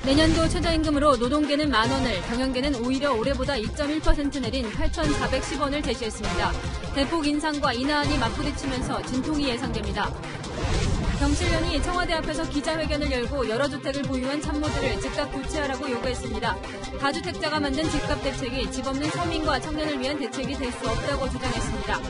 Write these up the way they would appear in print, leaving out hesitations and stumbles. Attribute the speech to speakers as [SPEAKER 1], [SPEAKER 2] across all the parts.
[SPEAKER 1] 내년도 최저임금으로 노동계는 10,000원을, 경영계는 오히려 올해보다 2.1% 내린 8,410원을 제시했습니다. 대폭 인상과 인하안이 맞부딪히면서 진통이 예상됩니다. 경실련이 청와대 앞에서 기자회견을 열고 여러 주택을 보유한 참모들을 즉각 교체하라고 요구했습니다. 다주택자가 만든 집값 대책이 집 없는 서민과 청년을 위한 대책이 될 수 없다고 주장했습니다.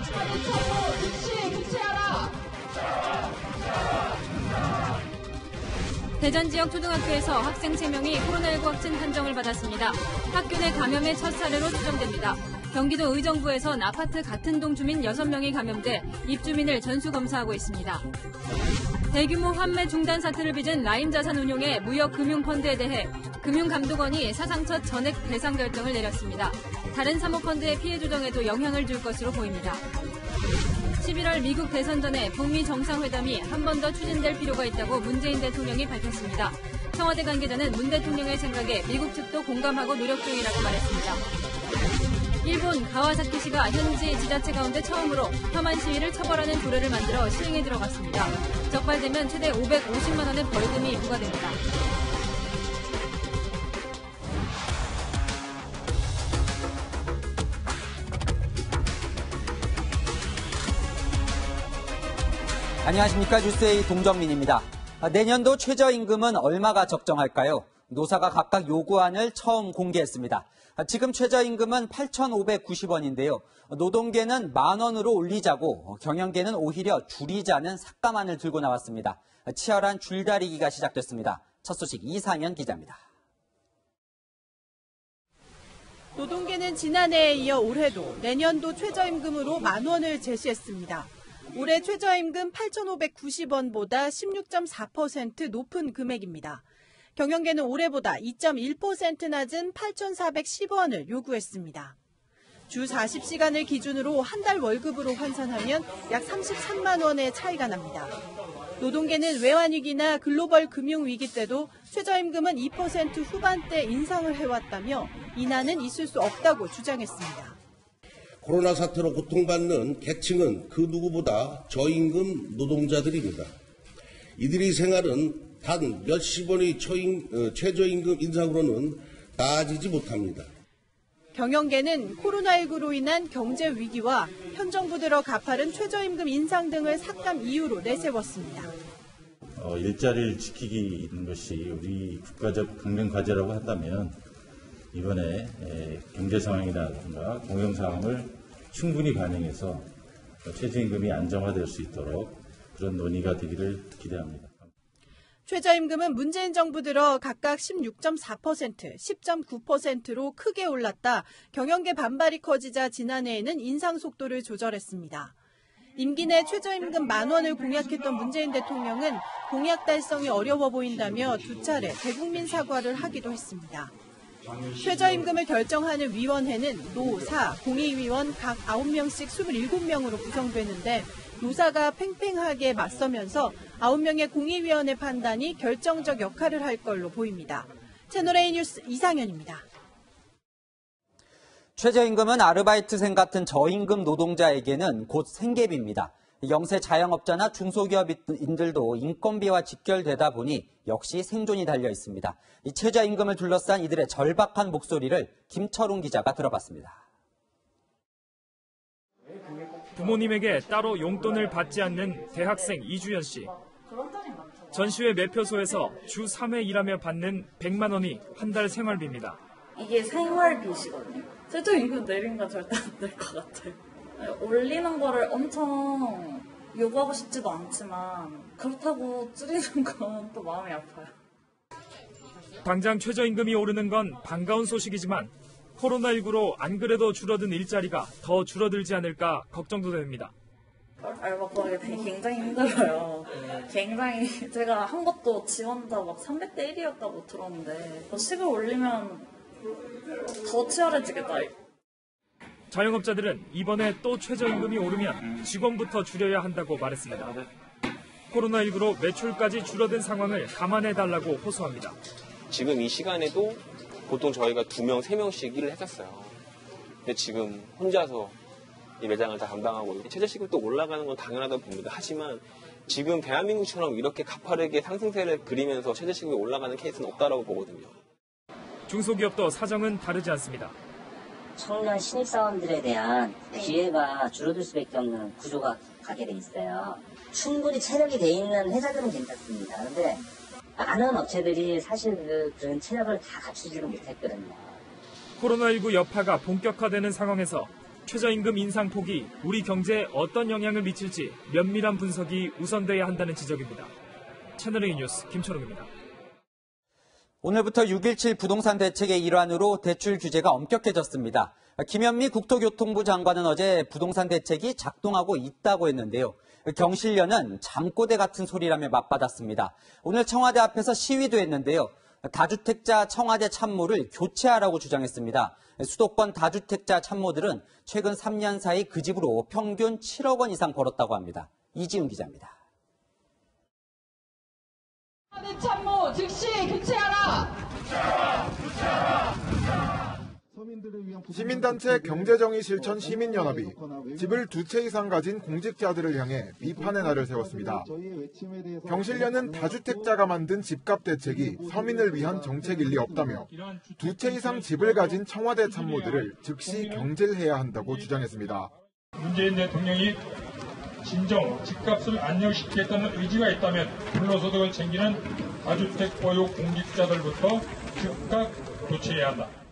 [SPEAKER 1] 대전 지역 초등학교에서 학생 3명이 코로나19 확진 판정을 받았습니다. 학교 내 감염의 첫 사례로 추정됩니다. 경기도 의정부에선 아파트 같은 동 주민 6명이 감염돼 입주민을 전수검사하고 있습니다. 대규모 환매 중단 사태를 빚은 라임자산운용의 무역금융펀드에 대해 금융감독원이 사상 첫 전액 배상 결정을 내렸습니다. 다른 사모펀드의 피해 조정에도 영향을 줄 것으로 보입니다. 11월 미국 대선 전에 북미 정상회담이 한 번 더 추진될 필요가 있다고 문재인 대통령이 밝혔습니다. 청와대 관계자는 문 대통령의 생각에 미국 측도 공감하고 노력 중이라고 말했습니다. 일본 가와사키시가 현지 지자체 가운데 처음으로 혐한 시위를 처벌하는 조례를 만들어 시행에 들어갔습니다. 적발되면 최대 550만 원의 벌금이 부과됩니다.
[SPEAKER 2] 안녕하십니까. 뉴스의 동정민입니다. 내년도 최저임금은 얼마가 적정할까요? 노사가 각각 요구안을 처음 공개했습니다. 지금 최저임금은 8,590원인데요. 노동계는 10,000원으로 올리자고 경영계는 오히려 줄이자는 삭감안을 들고 나왔습니다. 치열한 줄다리기가 시작됐습니다. 첫 소식 이상현 기자입니다.
[SPEAKER 3] 노동계는 지난해에 이어 올해도 내년도 최저임금으로 10,000원을 제시했습니다. 올해 최저임금 8,590원보다 16.4% 높은 금액입니다. 경영계는 올해보다 2.1% 낮은 8,410원을 요구했습니다. 주 40시간을 기준으로 한 달 월급으로 환산하면 약 33만 원의 차이가 납니다. 노동계는 외환위기나 글로벌 금융위기 때도 최저임금은 2% 후반대 인상을 해왔다며 인하는 있을 수 없다고 주장했습니다.
[SPEAKER 4] 코로나 사태로 고통받는 계층은 그 누구보다 저임금 노동자들입니다. 이들의 생활은 단 몇십 원의 최저임금 인상으로는 나아지지 못합니다.
[SPEAKER 3] 경영계는 코로나19로 인한 경제 위기와 현 정부 들어 가파른 최저임금 인상 등을 삭감 이유로 내세웠습니다.
[SPEAKER 5] 일자리를 지키기 있는 것이 우리 국가적 강력 과제라고 한다면 이번에 경제 상황이라든가 공영 상황을 충분히 반영해서 최저임금이 안정화될 수 있도록 그런 논의가 되기를 기대합니다.
[SPEAKER 3] 최저임금은 문재인 정부 들어 각각 16.4%, 10.9%로 크게 올랐다 경영계 반발이 커지자 지난해에는 인상 속도를 조절했습니다. 임기 내 최저임금 10,000원을 공약했던 문재인 대통령은 공약 달성이 어려워 보인다며 2차례 대국민 사과를 하기도 했습니다. 최저임금을 결정하는 위원회는 노, 사, 공의위원 각 9명씩 27명으로 구성되는데 노사가 팽팽하게 맞서면서 9명의 공의위원회 판단이 결정적 역할을 할 걸로 보입니다. 채널A 뉴스 이상현입니다.
[SPEAKER 2] 최저임금은 아르바이트생 같은 저임금 노동자에게는 곧 생계비입니다. 영세 자영업자나 중소기업인들도 인건비와 직결되다 보니 역시 생존이 달려 있습니다. 이 최저임금을 둘러싼 이들의 절박한 목소리를 김철웅 기자가 들어봤습니다.
[SPEAKER 6] 부모님에게 따로 용돈을 받지 않는 대학생 이주연 씨. 전시회 매표소에서 주 3회 일하며 받는 100만 원이 한 달 생활비입니다.
[SPEAKER 7] 이게 생활비시거든요. 최저임금 내린 건 절대 안 될 것 같아요. 올리는 거를 엄청 요구하고 싶지도 않지만 그렇다고 줄이는 건 또 마음이 아파요.
[SPEAKER 6] 당장 최저임금이 오르는 건 반가운 소식이지만 코로나19로 안 그래도 줄어든 일자리가 더 줄어들지 않을까 걱정도 됩니다.
[SPEAKER 7] 알바 구하기 굉장히 힘들어요. 굉장히 제가 한 것도 지원자 막 300대 1이었다고 들었는데 시급 올리면 더 치열해지겠다.
[SPEAKER 6] 자영업자들은 이번에 또 최저임금이 오르면 직원부터 줄여야 한다고 말했습니다. 코로나19로 매출까지 줄어든 상황을 감안해달라고 호소합니다.
[SPEAKER 8] 지금 이 시간에도 보통 저희가 2명, 3명씩 일을 했었어요. 근데 지금 혼자서 이 매장을 다 담당하고 최저시급도 올라가는 건 당연하다고 봅니다. 하지만 지금 대한민국처럼 이렇게 가파르게 상승세를 그리면서 최저시급이 올라가는 케이스는 없다라고 보거든요.
[SPEAKER 6] 중소기업도 사정은 다르지 않습니다.
[SPEAKER 9] 청년 신입사원들에 대한 기회가 줄어들 수밖에 없는 구조가 가게 돼 있어요. 충분히 체력이 돼 있는 회사들은 괜찮습니다. 그런데 많은 업체들이 사실 그런 체력을 다 갖추지를 못했거든요.
[SPEAKER 6] 코로나19 여파가 본격화되는 상황에서 최저임금 인상폭이 우리 경제에 어떤 영향을 미칠지 면밀한 분석이 우선돼야 한다는 지적입니다. 채널A 뉴스 김철웅입니다.
[SPEAKER 2] 오늘부터 6.17 부동산 대책의 일환으로 대출 규제가 엄격해졌습니다. 김현미 국토교통부 장관은 어제 부동산 대책이 작동하고 있다고 했는데요. 경실련은 잠꼬대 같은 소리라며 맞받았습니다. 오늘 청와대 앞에서 시위도 했는데요. 다주택자 청와대 참모를 교체하라고 주장했습니다. 수도권 다주택자 참모들은 최근 3년 사이 그 집으로 평균 7억 원 이상 벌었다고 합니다. 이지훈 기자입니다.
[SPEAKER 10] 청와대 참모 즉시 교체하라!
[SPEAKER 11] 시민단체 경제정의실천 시민연합이 집을 2채 이상 가진 공직자들을 향해 비판의 날을 세웠습니다. 경실련은 다주택자가 만든 집값 대책이 서민을 위한 정책일 리 없다며 2채 이상 집을 가진 청와대 참모들을 즉시 경질해야 한다고 주장했습니다.
[SPEAKER 12] 문재인 대통령이 진정 집값을 안정시키겠다는 의지가 있다면 불로소득을 챙기는 다주택 보유 공직자들부터 즉각 교체해야 한다.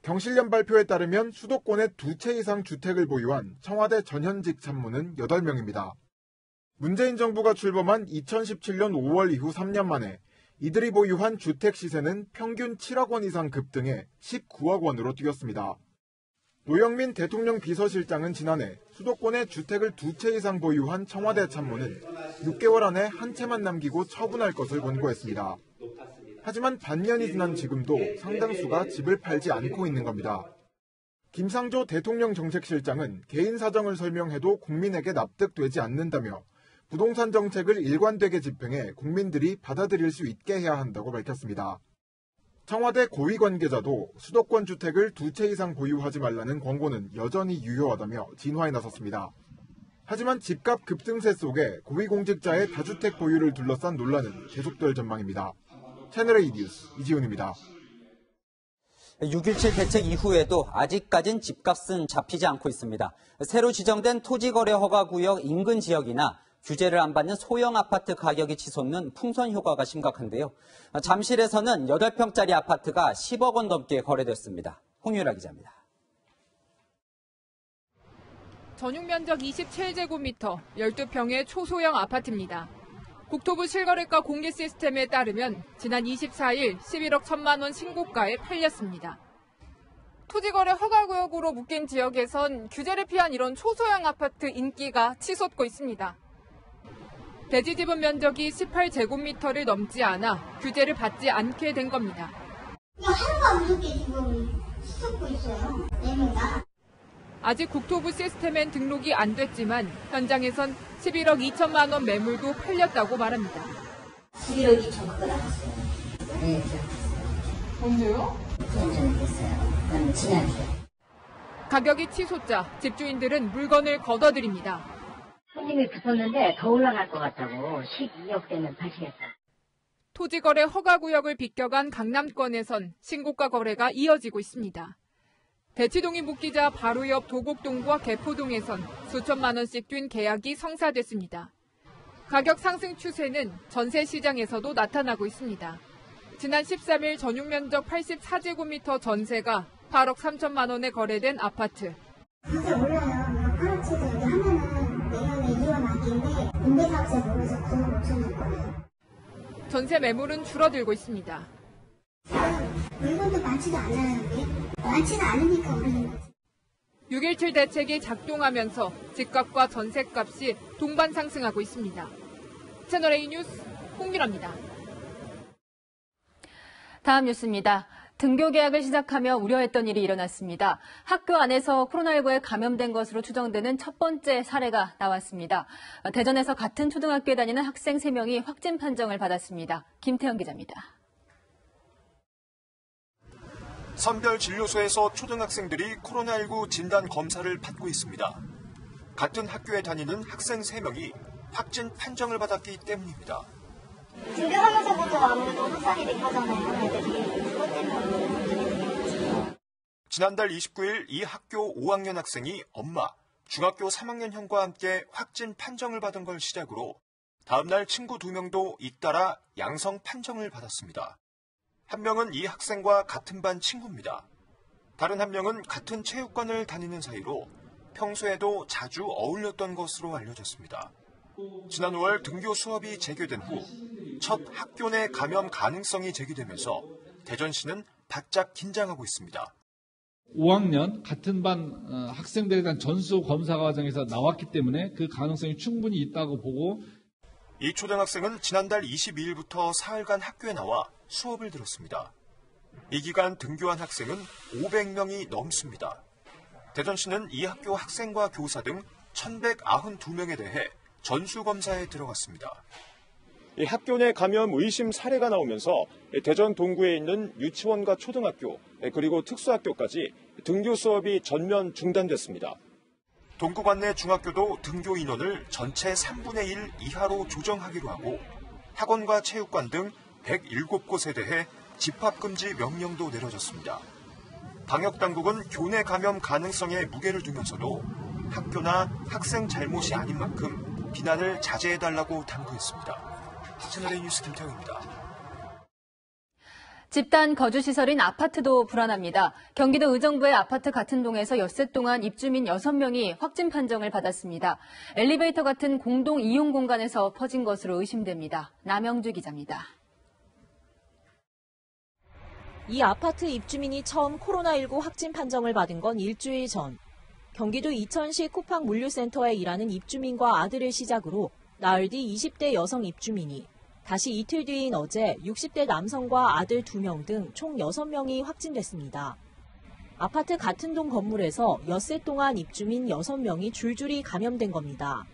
[SPEAKER 11] 경실련 발표에 따르면 수도권에 2채 이상 주택을 보유한 청와대 전현직 참모는 8명입니다. 문재인 정부가 출범한 2017년 5월 이후 3년 만에 이들이 보유한 주택 시세는 평균 7억 원 이상 급등해 19억 원으로 뛰었습니다. 노영민 대통령 비서실장은 지난해 수도권에 주택을 2채 이상 보유한 청와대 참모는 6개월 안에 한 채만 남기고 처분할 것을 권고했습니다. 하지만 반년이 지난 지금도 상당수가 집을 팔지 않고 있는 겁니다. 김상조 대통령 정책실장은 개인 사정을 설명해도 국민에게 납득되지 않는다며 부동산 정책을 일관되게 집행해 국민들이 받아들일 수 있게 해야 한다고 밝혔습니다. 청와대 고위 관계자도 수도권 주택을 2채 이상 보유하지 말라는 권고는 여전히 유효하다며 진화에 나섰습니다. 하지만 집값 급등세 속에 고위공직자의 다주택 보유를 둘러싼 논란은 계속될 전망입니다. 채널A 뉴스 이지훈입니다.
[SPEAKER 2] 6.17 대책 이후에도 아직까진 집값은 잡히지 않고 있습니다. 새로 지정된 토지거래 허가구역 인근 지역이나 규제를 안 받는 소형 아파트 가격이 치솟는 풍선 효과가 심각한데요. 잠실에서는 8평짜리 아파트가 10억 원 넘게 거래됐습니다. 홍유라 기자입니다.
[SPEAKER 13] 전용 면적 27제곱미터, 12평의 초소형 아파트입니다. 국토부 실거래가 공개 시스템에 따르면 지난 24일 11억 1천만 원 신고가에 팔렸습니다. 토지거래 허가구역으로 묶인 지역에선 규제를 피한 이런 초소형 아파트 인기가 치솟고 있습니다. 대지 지분 면적이 18제곱미터를 넘지 않아 규제를 받지 않게 된 겁니다.
[SPEAKER 14] 하루가 무섭게 지금 치솟고 있어요. 내놓다.
[SPEAKER 13] 아직 국토부 시스템엔 등록이 안 됐지만 현장에선 11억 2천만 원 매물도 팔렸다고 말합니다.
[SPEAKER 14] 11억 2천 그거 나갔어요. 네,
[SPEAKER 13] 언제요?
[SPEAKER 14] 좀 전에 됐어요. 그럼 지난주에.
[SPEAKER 13] 가격이 치솟자 집주인들은 물건을 걷어들입니다.
[SPEAKER 9] 손님이 붙었는데 더 올라갈 것 같다고 12억 되면 파시겠다.
[SPEAKER 13] 토지거래 허가구역을 비껴간 강남권에선 신고가 거래가 이어지고 있습니다. 대치동이 묶이자 바로 옆 도곡동과 개포동에선 수천만 원씩 뛴 계약이 성사됐습니다. 가격 상승 추세는 전세 시장에서도 나타나고 있습니다. 지난 13일 전용 면적 84제곱미터 전세가 8억 3천만 원에 거래된 아파트.
[SPEAKER 14] 진짜 몰라요. 8억치도 이제 하면은 내년에 2월 말기인데 임대사업자 모르서 9억 5천일 거예요.
[SPEAKER 13] 전세 매물은 줄어들고 있습니다.
[SPEAKER 14] 물건도 많지도 않아요. 많지는 않으니까 오르는 거지.
[SPEAKER 13] 6.17 대책이 작동하면서 집값과 전셋값이 동반 상승하고 있습니다. 채널A 뉴스 홍미라입니다.
[SPEAKER 1] 다음 뉴스입니다. 등교 계약을 시작하며 우려했던 일이 일어났습니다. 학교 안에서 코로나19에 감염된 것으로 추정되는 첫 번째 사례가 나왔습니다. 대전에서 같은 초등학교에 다니는 학생 3명이 확진 판정을 받았습니다. 김태현 기자입니다.
[SPEAKER 15] 선별진료소에서 초등학생들이 코로나19 진단 검사를 받고 있습니다. 같은 학교에 다니는 학생 3명이 확진 판정을 받았기 때문입니다.
[SPEAKER 14] 등교하면서부터 아무래도 확산이 된 거잖아요, 애들이. 그것 때문에.
[SPEAKER 15] 지난달 29일 이 학교 5학년 학생이 엄마, 중학교 3학년 형과 함께 확진 판정을 받은 걸 시작으로 다음날 친구 2명도 잇따라 양성 판정을 받았습니다. 한 명은 이 학생과 같은 반 친구입니다. 다른 한 명은 같은 체육관을 다니는 사이로 평소에도 자주 어울렸던 것으로 알려졌습니다. 지난 5월 등교 수업이 재개된 후 첫 학교 내 감염 가능성이 제기되면서 대전시는 바짝 긴장하고 있습니다.
[SPEAKER 16] 5학년 같은 반 학생들에 대한 전수 검사 과정에서 나왔기 때문에 그 가능성이 충분히 있다고 보고
[SPEAKER 15] 이 초등학생은 지난달 22일부터 사흘간 학교에 나와 수업을 들었습니다. 이 기간 등교한 학생은 500명이 넘습니다. 대전시는 이 학교 학생과 교사 등 1,192명에 대해 전수검사에 들어갔습니다. 이 학교 내 감염 의심 사례가 나오면서 대전 동구에 있는 유치원과 초등학교 그리고 특수학교까지 등교 수업이 전면 중단됐습니다. 동구 관내 중학교도 등교 인원을 전체 3분의 1 이하로 조정하기로 하고 학원과 체육관 등 107곳에 대해 집합금지 명령도 내려졌습니다. 방역당국은 교내 감염 가능성에 무게를 두면서도 학교나 학생 잘못이 아닌 만큼 비난을 자제해달라고 당부했습니다. 채널A 뉴스 김태형입니다.
[SPEAKER 1] 집단 거주시설인 아파트도 불안합니다. 경기도 의정부의 아파트 같은 동에서 엿새 동안 입주민 6명이 확진 판정을 받았습니다. 엘리베이터 같은 공동 이용 공간에서 퍼진 것으로 의심됩니다. 남영주 기자입니다.
[SPEAKER 17] 이 아파트 입주민이 처음 코로나19 확진 판정을 받은 건 일주일 전. 경기도 이천시 쿠팡 물류센터에 일하는 입주민과 아들을 시작으로 나흘 뒤 20대 여성 입주민이, 다시 이틀 뒤인 어제 60대 남성과 아들 2명 등 총 6명이 확진됐습니다. 아파트 같은 동 건물에서 엿새 동안 입주민 6명이 줄줄이 감염된 겁니다.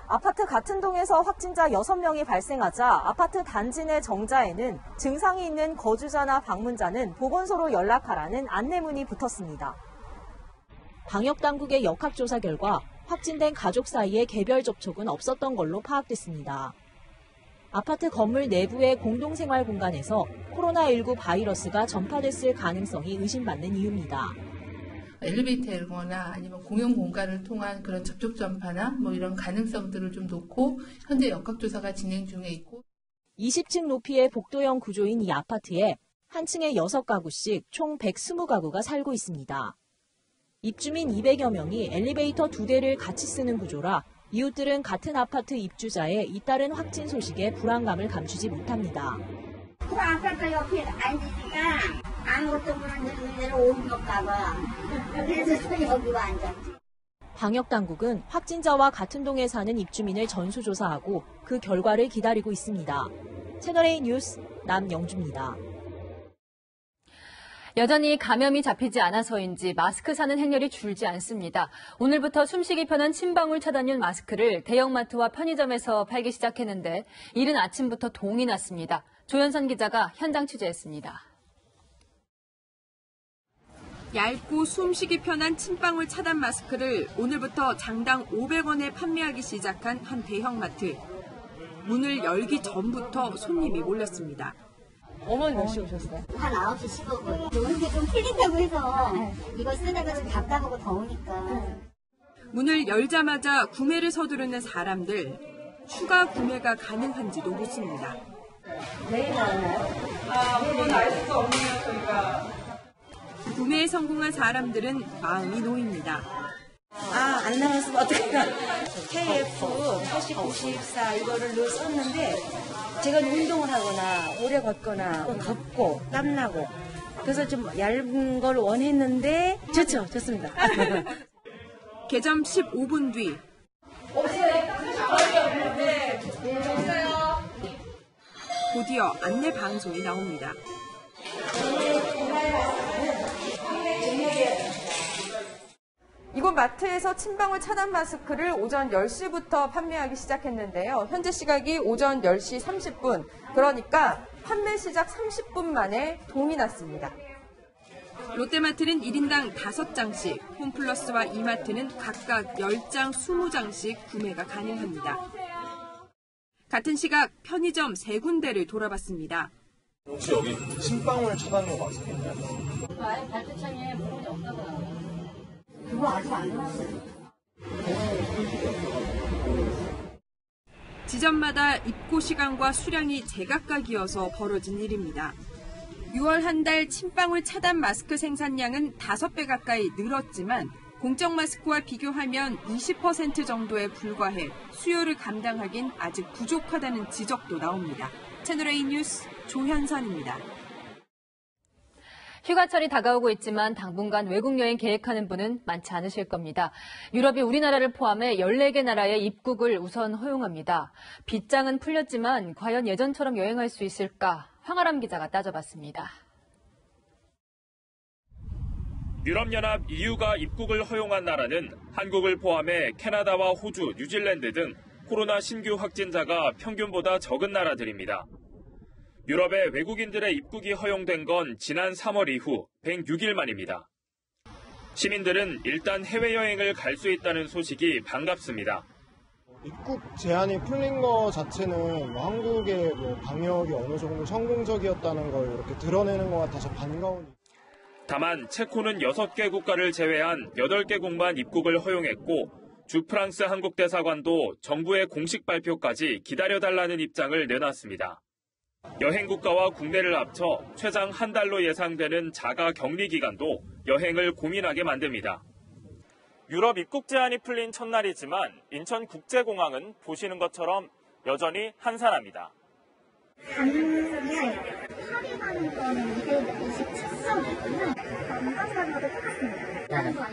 [SPEAKER 17] 아파트 같은 동에서 확진자 6명이 발생하자 아파트 단지 내 정자에는 증상이 있는 거주자나 방문자는 보건소로 연락하라는 안내문이 붙었습니다. 방역당국의 역학조사 결과 확진된 가족 사이에 개별 접촉은 없었던 걸로 파악됐습니다. 아파트 건물 내부의 공동생활 공간에서 코로나19 바이러스가 전파됐을 가능성이 의심받는 이유입니다.
[SPEAKER 18] 엘리베이터거나 아니면 공용 공간을 통한 그런 접촉 전파나 이런 가능성들을 좀 놓고 현재 역학조사가 진행 중에 있고
[SPEAKER 17] 20층 높이의 복도형 구조인 이 아파트에 한 층에 6가구씩 총 120가구가 살고 있습니다. 입주민 200여 명이 엘리베이터 2대를 같이 쓰는 구조라 이웃들은 같은 아파트 입주자의 잇따른 확진 소식에 불안감을 감추지 못합니다.
[SPEAKER 14] 그 아파트 옆에 앉으니까 아무것도 모르는 데로 옮겼가 봐. 그래서 여기 앉았지.
[SPEAKER 17] 방역당국은 확진자와 같은 동에 사는 입주민을 전수조사하고 그 결과를 기다리고 있습니다. 채널A 뉴스 남영주입니다.
[SPEAKER 1] 여전히 감염이 잡히지 않아서인지 마스크 사는 행렬이 줄지 않습니다. 오늘부터 숨쉬기 편한 침방울 차단용 마스크를 대형마트와 편의점에서 팔기 시작했는데 이른 아침부터 동이 났습니다. 조현선 기자가 현장 취재했습니다.
[SPEAKER 19] 얇고 숨쉬기 편한 침방울 차단 마스크를 오늘부터 장당 500원에 판매하기 시작한 한 대형마트. 문을 열기 전부터 손님이 몰렸습니다.
[SPEAKER 20] 어머니 몇 시 오셨어요?
[SPEAKER 14] 한 9시 15분. 이렇게 좀 풀린다고 해서 이거 쓰다가 좀 답답하고 더우니까.
[SPEAKER 19] 문을 열자마자 구매를 서두르는 사람들. 추가 구매가 가능한지도 묻습니다.
[SPEAKER 20] 내일 나오나요? 오늘 알 수가 없네요, 저희가.
[SPEAKER 19] 구매에 성공한 사람들은 마음이 놓입니다.
[SPEAKER 20] 안 나왔으면 어떡해요? KF 80, 94 이거를 늘 썼는데 제가 운동을 하거나 오래 걷거나 덥고 땀나고 그래서 좀 얇은 걸 원했는데 좋습니다.
[SPEAKER 19] 개점 15분 뒤 드디어 안내 방송이 나옵니다.
[SPEAKER 13] 이곳 마트에서 침방울 차단 마스크를 오전 10시부터 판매하기 시작했는데요. 현재 시각이 오전 10시 30분. 그러니까 판매 시작 30분 만에 동이 났습니다.
[SPEAKER 19] 롯데마트는 1인당 5장씩, 홈플러스와 이마트는 각각 10장, 20장씩 구매가 가능합니다. 같은 시각 편의점 3군데를 돌아봤습니다.
[SPEAKER 21] 혹시 여기 침방울 차단용 마스크 있나요?
[SPEAKER 22] 아예 발표창에 물건이 없다고 나와요. 그거 아직 안 나왔어요.
[SPEAKER 19] 지점마다 입고 시간과 수량이 제각각이어서 벌어진 일입니다. 6월 한 달 침방울 차단 마스크 생산량은 5배 가까이 늘었지만 공적 마스크와 비교하면 20% 정도에 불과해 수요를 감당하긴 아직 부족하다는 지적도 나옵니다. 채널A 뉴스 조현선입니다.
[SPEAKER 1] 휴가철이 다가오고 있지만 당분간 외국 여행 계획하는 분은 많지 않으실 겁니다. 유럽이 우리나라를 포함해 14개 나라의 입국을 우선 허용합니다. 빗장은 풀렸지만 과연 예전처럼 여행할 수 있을까? 황아람 기자가 따져봤습니다.
[SPEAKER 6] 유럽연합 EU가 입국을 허용한 나라는 한국을 포함해 캐나다와 호주, 뉴질랜드 등 코로나 신규 확진자가 평균보다 적은 나라들입니다. 유럽의 외국인들의 입국이 허용된 건 지난 3월 이후 106일 만입니다. 시민들은 일단 해외여행을 갈 수 있다는 소식이 반갑습니다.
[SPEAKER 23] 입국 제한이 풀린 거 자체는 한국의 방역이 어느 정도 성공적이었다는 걸 이렇게 드러내는 것 같아서 반가운.
[SPEAKER 6] 다만 체코는 6개 국가를 제외한 8개국만 입국을 허용했고 주 프랑스 한국 대사관도 정부의 공식 발표까지 기다려달라는 입장을 내놨습니다. 여행 국가와 국내를 합쳐 최장 한 달로 예상되는 자가 격리 기간도 여행을 고민하게 만듭니다. 유럽 입국 제한이 풀린 첫날이지만 인천국제공항은 보시는 것처럼 여전히 한산합니다.
[SPEAKER 14] 가능성이 파리 가는 거는 227석이고요. 관광가도 똑같습니다.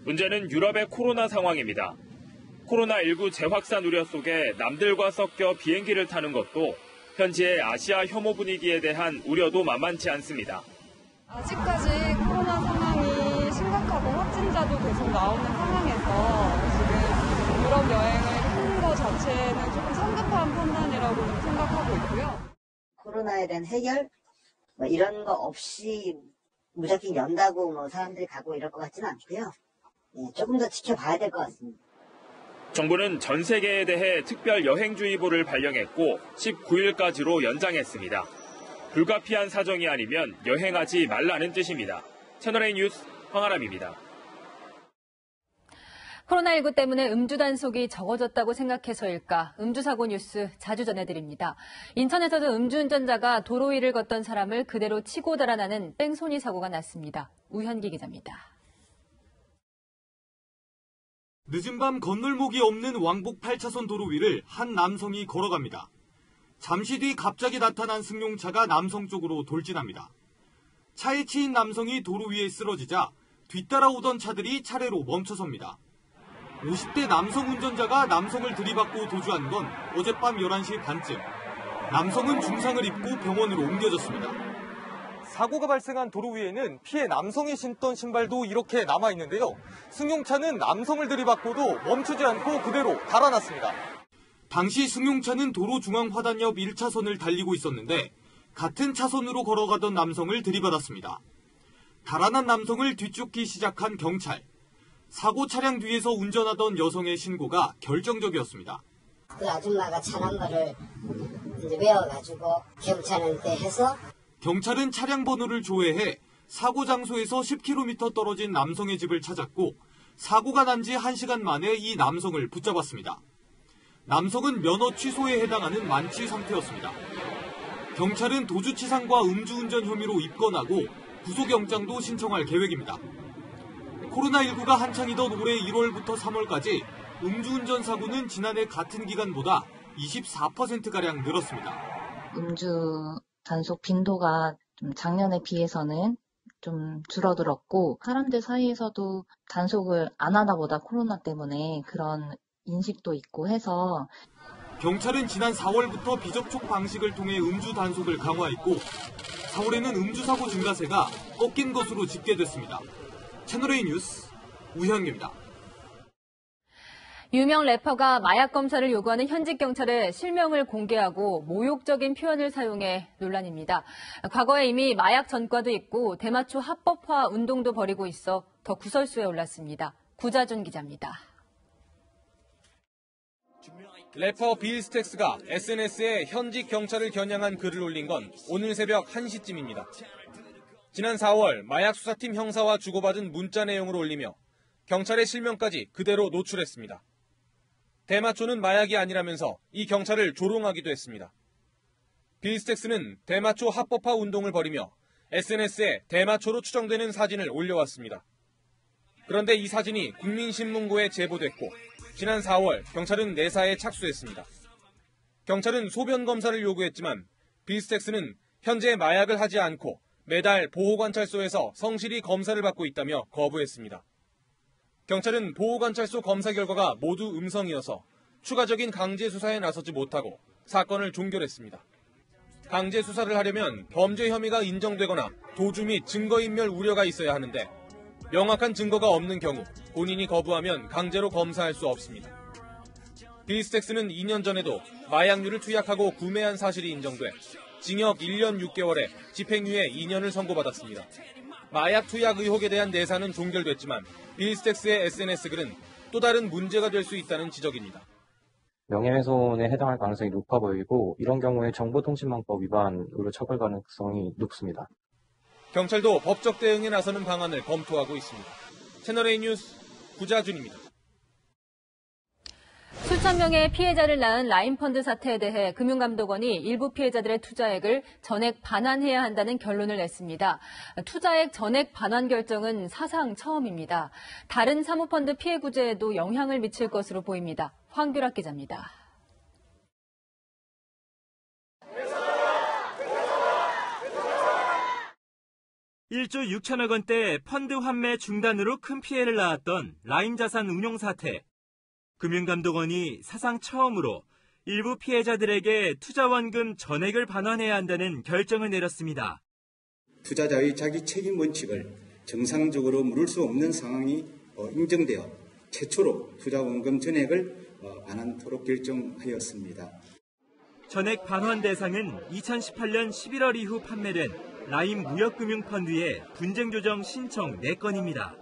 [SPEAKER 6] 문제는 유럽의 코로나 상황입니다. 코로나19 재확산 우려 속에 남들과 섞여 비행기를 타는 것도 현지의 아시아 혐오 분위기에 대한 우려도 만만치 않습니다.
[SPEAKER 24] 아직까지 코로나 상황이 심각하고 확진자도 계속 나오는 상황에서 지금 유럽 여행을 하는 것 자체는 조금 성급한 판단이라고 생각하고 있고요.
[SPEAKER 9] 코로나에 대한 해결 이런 거 없이 무작정 연다고 사람들이 가고 이럴 것 같지는 않고요. 조금 더 지켜봐야 될 것 같습니다.
[SPEAKER 6] 정부는 전 세계에 대해 특별 여행주의보를 발령했고 19일까지로 연장했습니다. 불가피한 사정이 아니면 여행하지 말라는 뜻입니다. 채널A 뉴스 황아람입니다.
[SPEAKER 1] 코로나19 때문에 음주 단속이 적어졌다고 생각해서일까? 음주사고 뉴스 자주 전해드립니다. 인천에서도 음주운전자가 도로 위를 걷던 사람을 그대로 치고 달아나는 뺑소니 사고가 났습니다. 우현기 기자입니다.
[SPEAKER 25] 늦은 밤 건널목이 없는 왕복 8차선 도로 위를 한 남성이 걸어갑니다. 잠시 뒤 갑자기 나타난 승용차가 남성 쪽으로 돌진합니다. 차에 치인 남성이 도로 위에 쓰러지자 뒤따라오던 차들이 차례로 멈춰섭니다. 50대 남성 운전자가 남성을 들이받고 도주한 건 어젯밤 11시 반쯤. 남성은 중상을 입고 병원으로 옮겨졌습니다.
[SPEAKER 26] 사고가 발생한 도로 위에는 피해 남성이 신던 신발도 이렇게 남아있는데요. 승용차는 남성을 들이받고도 멈추지 않고 그대로 달아났습니다.
[SPEAKER 25] 당시 승용차는 도로 중앙 화단 옆 1차선을 달리고 있었는데 같은 차선으로 걸어가던 남성을 들이받았습니다. 달아난 남성을 뒤쫓기 시작한 경찰. 사고 차량 뒤에서 운전하던 여성의 신고가 결정적이었습니다.
[SPEAKER 9] 그 아줌마가 차 넘버를 이제 외워가지고 경찰한테 해서
[SPEAKER 25] 경찰은 차량 번호를 조회해 사고 장소에서 10km 떨어진 남성의 집을 찾았고 사고가 난 지 1시간 만에 이 남성을 붙잡았습니다. 남성은 면허 취소에 해당하는 만취 상태였습니다. 경찰은 도주치상과 음주운전 혐의로 입건하고 구속영장도 신청할 계획입니다. 코로나19가 한창이던 올해 1월부터 3월까지 음주운전 사고는 지난해 같은 기간보다 24%가량 늘었습니다.
[SPEAKER 27] 음주 단속 빈도가 좀 작년에 비해서는 좀 줄어들었고 사람들 사이에서도 단속을 안 하나 보다 코로나 때문에 그런 인식도 있고 해서
[SPEAKER 25] 경찰은 지난 4월부터 비접촉 방식을 통해 음주 단속을 강화했고 4월에는 음주사고 증가세가 꺾인 것으로 집계됐습니다. 채널A 뉴스 우현기입니다.
[SPEAKER 1] 유명 래퍼가 마약 검사를 요구하는 현직 경찰의 실명을 공개하고 모욕적인 표현을 사용해 논란입니다. 과거에 이미 마약 전과도 있고 대마초 합법화 운동도 벌이고 있어 더 구설수에 올랐습니다. 구자준 기자입니다.
[SPEAKER 3] 래퍼 빌 스택스가 SNS에 현직 경찰을 겨냥한 글을 올린 건 오늘 새벽 1시쯤입니다. 지난 4월 마약 수사팀 형사와 주고받은 문자 내용을 올리며 경찰의 실명까지 그대로 노출했습니다. 대마초는 마약이 아니라면서 이 경찰을 조롱하기도 했습니다. 빌 스택스는 대마초 합법화 운동을 벌이며 SNS에 대마초로 추정되는 사진을 올려왔습니다. 그런데 이 사진이 국민신문고에 제보됐고 지난 4월 경찰은 내사에 착수했습니다. 경찰은 소변 검사를 요구했지만 빌 스택스는 현재 마약을 하지 않고 매달 보호관찰소에서 성실히 검사를 받고 있다며 거부했습니다. 경찰은 보호관찰소 검사 결과가 모두 음성이어서 추가적인 강제 수사에 나서지 못하고 사건을 종결했습니다. 강제 수사를 하려면 범죄 혐의가 인정되거나 도주 및 증거인멸 우려가 있어야 하는데 명확한 증거가 없는 경우 본인이 거부하면 강제로 검사할 수 없습니다. 빌 스택스는 2년 전에도 마약류를 투약하고 구매한 사실이 인정돼 징역 1년 6개월에 집행유예 2년을 선고받았습니다. 마약 투약 의혹에 대한 내사는 종결됐지만 빌 스택스의 SNS 글은 또 다른 문제가 될 수 있다는 지적입니다.
[SPEAKER 4] 명예훼손에 해당할 가능성이 높아 보이고 이런 경우에 정보통신망법 위반으로 처벌 가능성이 높습니다.
[SPEAKER 3] 경찰도 법적 대응에 나서는 방안을 검토하고 있습니다. 채널A 뉴스 구자준입니다.
[SPEAKER 1] 수천 명의 피해자를 낳은 라인펀드 사태에 대해 금융감독원이 일부 피해자들의 투자액을 전액 반환해야 한다는 결론을 냈습니다. 투자액 전액 반환 결정은 사상 처음입니다. 다른 사모펀드 피해 구제에도 영향을 미칠 것으로 보입니다. 황규락 기자입니다.
[SPEAKER 5] 1조 6천억 원대 펀드 환매 중단으로 큰 피해를 낳았던 라인자산 운용 사태. 금융감독원이 사상 처음으로 일부 피해자들에게 투자원금 전액을 반환해야 한다는 결정을 내렸습니다.
[SPEAKER 7] 투자자의 자기 책임 원칙을 정상적으로 물을 수 없는 상황이 인정되어 최초로 투자원금 전액을 반환토록 결정하였습니다.
[SPEAKER 5] 전액 반환 대상은 2018년 11월 이후 판매된 라인 무역금융펀드의 분쟁조정 신청 4건입니다.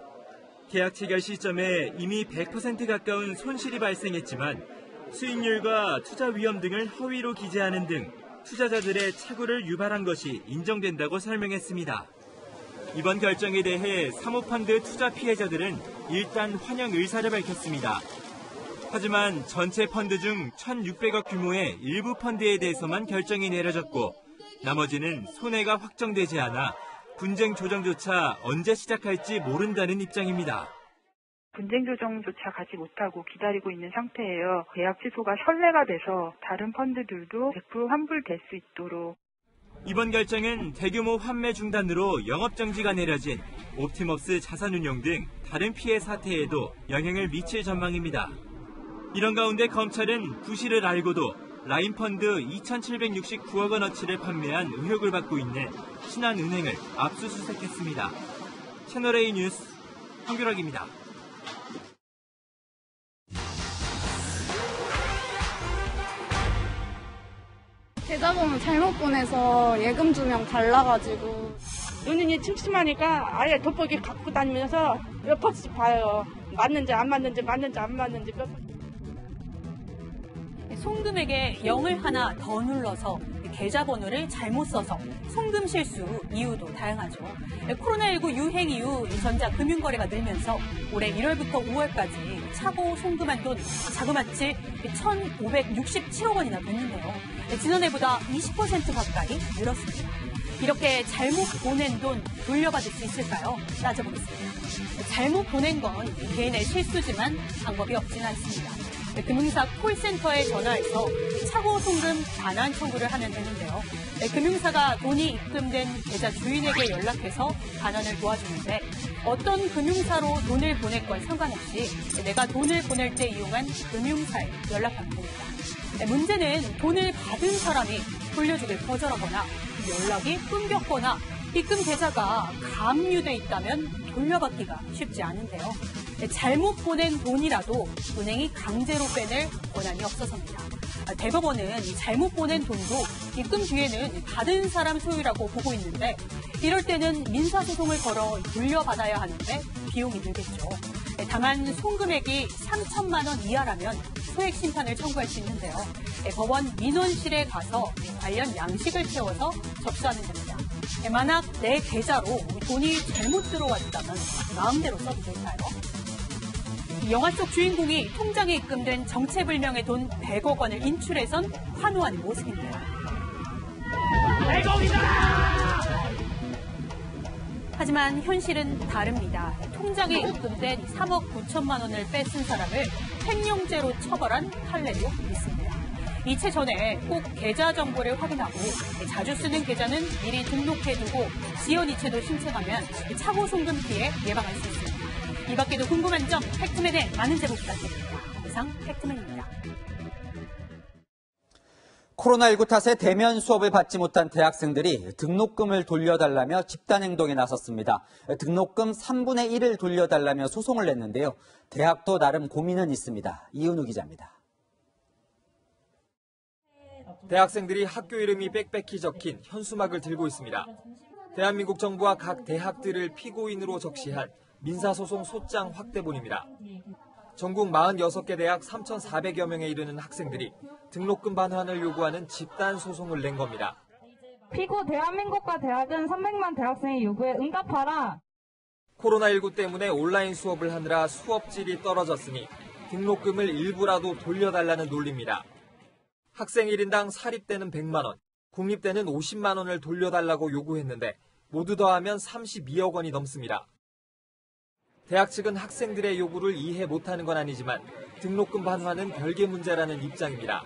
[SPEAKER 5] 계약 체결 시점에 이미 100% 가까운 손실이 발생했지만 수익률과 투자 위험 등을 허위로 기재하는 등 투자자들의 착오를 유발한 것이 인정된다고 설명했습니다. 이번 결정에 대해 사모펀드 투자 피해자들은 일단 환영 의사를 밝혔습니다. 하지만 전체 펀드 중 1,600억 규모의 일부 펀드에 대해서만 결정이 내려졌고 나머지는 손해가 확정되지 않아 분쟁 조정조차 언제 시작할지 모른다는 입장입니다.
[SPEAKER 8] 분쟁 조정조차 가지 못하고 기다리고 있는 상태예요. 계약 취소가 선례가 돼서 다른 펀드들도 100% 환불될 수 있도록.
[SPEAKER 5] 이번 결정은 대규모 환매 중단으로 영업정지가 내려진 옵티머스 자산운용 등 다른 피해 사태에도 영향을 미칠 전망입니다. 이런 가운데 검찰은 부실을 알고도 라인펀드 2,769억 원어치를 판매한 의혹을 받고 있는 신한은행을 압수수색했습니다. 채널A 뉴스 황규락입니다.
[SPEAKER 24] 계좌번호 잘못 보내서 예금 두명 달라가지고
[SPEAKER 10] 눈이 침침하니까 아예 돋보기 갖고 다니면서 몇 번씩 봐요. 맞는지 안 맞는지 맞는지 안 맞는지 몇 번.
[SPEAKER 12] 송금액에 0을 하나 더 눌러서 계좌번호를 잘못 써서 송금 실수 이유도 다양하죠. 코로나19 유행 이후 전자금융거래가 늘면서 올해 1월부터 5월까지 차고 송금한 돈 자그마치 1,567억 원이나 됐는데요. 지난해보다 20% 가까이 늘었습니다. 이렇게 잘못 보낸 돈 돌려받을 수 있을까요? 따져보겠습니다. 잘못 보낸 건 개인의 실수지만 방법이 없지는 않습니다. 금융사 콜센터에 전화해서 차고 송금 반환 청구를 하면 되는데요. 금융사가 돈이 입금된 계좌 주인에게 연락해서 반환을 도와주는데 어떤 금융사로 돈을 보낼 건 상관없이 내가 돈을 보낼 때 이용한 금융사에 연락하면 됩니다. 문제는 돈을 받은 사람이 돌려주길 거절하거나 연락이 끊겼거나 입금 계좌가 감유돼 있다면 돌려받기가 쉽지 않은데요. 잘못 보낸 돈이라도 은행이 강제로 빼낼 권한이 없어서입니다. 대법원은 이 잘못 보낸 돈도 입금 뒤에는 받은 사람 소유라고 보고 있는데 이럴 때는 민사소송을 걸어 돌려받아야 하는데 비용이 들겠죠. 다만 송금액이 3천만 원 이하라면 소액 심판을 청구할 수 있는데요. 법원 민원실에 가서 관련 양식을 채워서 접수하는 겁니다. 만약 내 계좌로 돈이 잘못 들어왔다면 마음대로 써도 될까요? 영화 속 주인공이 통장에 입금된 정체불명의 돈 100억 원을 인출해선 환호하는 모습인데요.
[SPEAKER 2] 100억이다!
[SPEAKER 12] 하지만 현실은 다릅니다. 통장에 입금된 3억 9천만 원을 뺏은 사람을 횡령죄로 처벌한 판례도 있습니다. 이체 전에 꼭 계좌 정보를 확인하고 자주 쓰는 계좌는 미리 등록해두고 지연 이체도 신청하면 차고 송금 피해 예방할 수 있습니다. 이 밖에도 궁금한 점 팩트맨에 많은 제보 부탁드립니다. 이상 팩트맨입니다.
[SPEAKER 11] 코로나19 탓에 대면 수업을 받지 못한 대학생들이 등록금을 돌려달라며 집단행동에 나섰습니다. 등록금 3분의 1을 돌려달라며 소송을 냈는데요. 대학도 나름 고민은 있습니다. 이은우 기자입니다.
[SPEAKER 5] 대학생들이 학교 이름이 빽빽히 적힌 현수막을 들고 있습니다. 대한민국 정부와 각 대학들을 피고인으로 적시한 민사소송 소장 확대본입니다. 전국 46개 대학 3,400여 명에 이르는 학생들이 등록금 반환을 요구하는 집단 소송을 낸 겁니다.
[SPEAKER 15] 피고 대한민국과 대학은 300만 대학생의 요구에 응답하라.
[SPEAKER 5] 코로나19 때문에 온라인 수업을 하느라 수업질이 떨어졌으니 등록금을 일부라도 돌려달라는 논리입니다. 학생 1인당 사립대는 100만 원, 국립대는 50만 원을 돌려달라고 요구했는데 모두 더하면 32억 원이 넘습니다. 대학 측은 학생들의 요구를 이해 못하는 건 아니지만 등록금 반환은 별개 문제라는 입장입니다.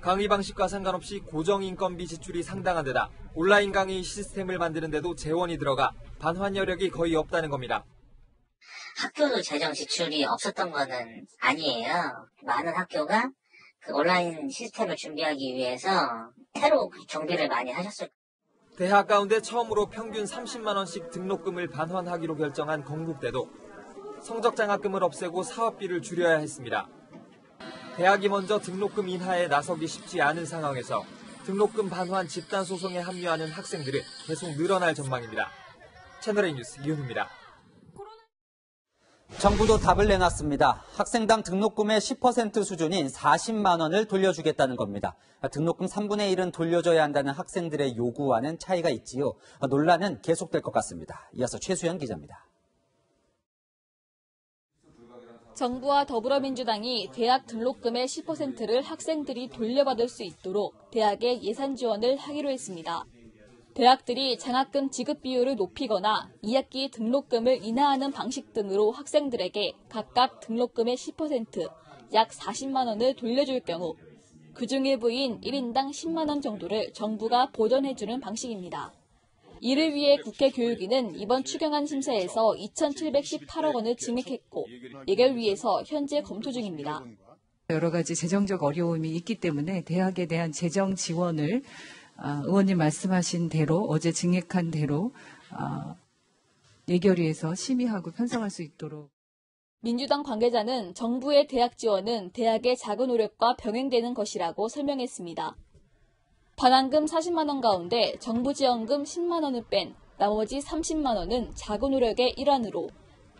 [SPEAKER 5] 강의 방식과 상관없이 고정인건비 지출이 상당한 데다 온라인 강의 시스템을 만드는 데도 재원이 들어가 반환 여력이 거의 없다는 겁니다.
[SPEAKER 9] 학교도 재정 지출이 없었던 거는 아니에요. 많은 학교가 그 온라인 시스템을 준비하기 위해서 새로 정비를 많이 하셨을 거예요.
[SPEAKER 5] 대학 가운데 처음으로 평균 30만 원씩 등록금을 반환하기로 결정한 건국대도 성적 장학금을 없애고 사업비를 줄여야 했습니다. 대학이 먼저 등록금 인하에 나서기 쉽지 않은 상황에서 등록금 반환 집단 소송에 합류하는 학생들은 계속 늘어날 전망입니다. 채널A 뉴스 이은우입니다.
[SPEAKER 11] 정부도 답을 내놨습니다. 학생당 등록금의 10% 수준인 40만 원을 돌려주겠다는 겁니다. 등록금 3분의 1은 돌려줘야 한다는 학생들의 요구와는 차이가 있지요. 논란은 계속될 것 같습니다. 이어서 최수연 기자입니다.
[SPEAKER 1] 정부와 더불어민주당이 대학 등록금의 10%를 학생들이 돌려받을 수 있도록 대학에 예산 지원을 하기로 했습니다. 대학들이 장학금 지급 비율을 높이거나 2학기 등록금을 인하하는 방식 등으로 학생들에게 각각 등록금의 10%, 약 40만 원을 돌려줄 경우 그중 일부인 1인당 10만 원 정도를 정부가 보전해주는 방식입니다. 이를 위해 국회 교육위는 이번 추경안 심사에서 2,718억 원을 증액했고 이걸 위해서 현재 검토 중입니다.
[SPEAKER 16] 여러 가지 재정적 어려움이 있기 때문에 대학에 대한 재정 지원을 의원님 말씀하신 대로 어제 증액한 대로 예결위에서 심의하고 편성할 수 있도록.
[SPEAKER 1] 민주당 관계자는 정부의 대학 지원은 대학의 작은 노력과 병행되는 것이라고 설명했습니다. 반환금 40만 원 가운데 정부 지원금 10만 원을 뺀 나머지 30만 원은 작은 노력의 일환으로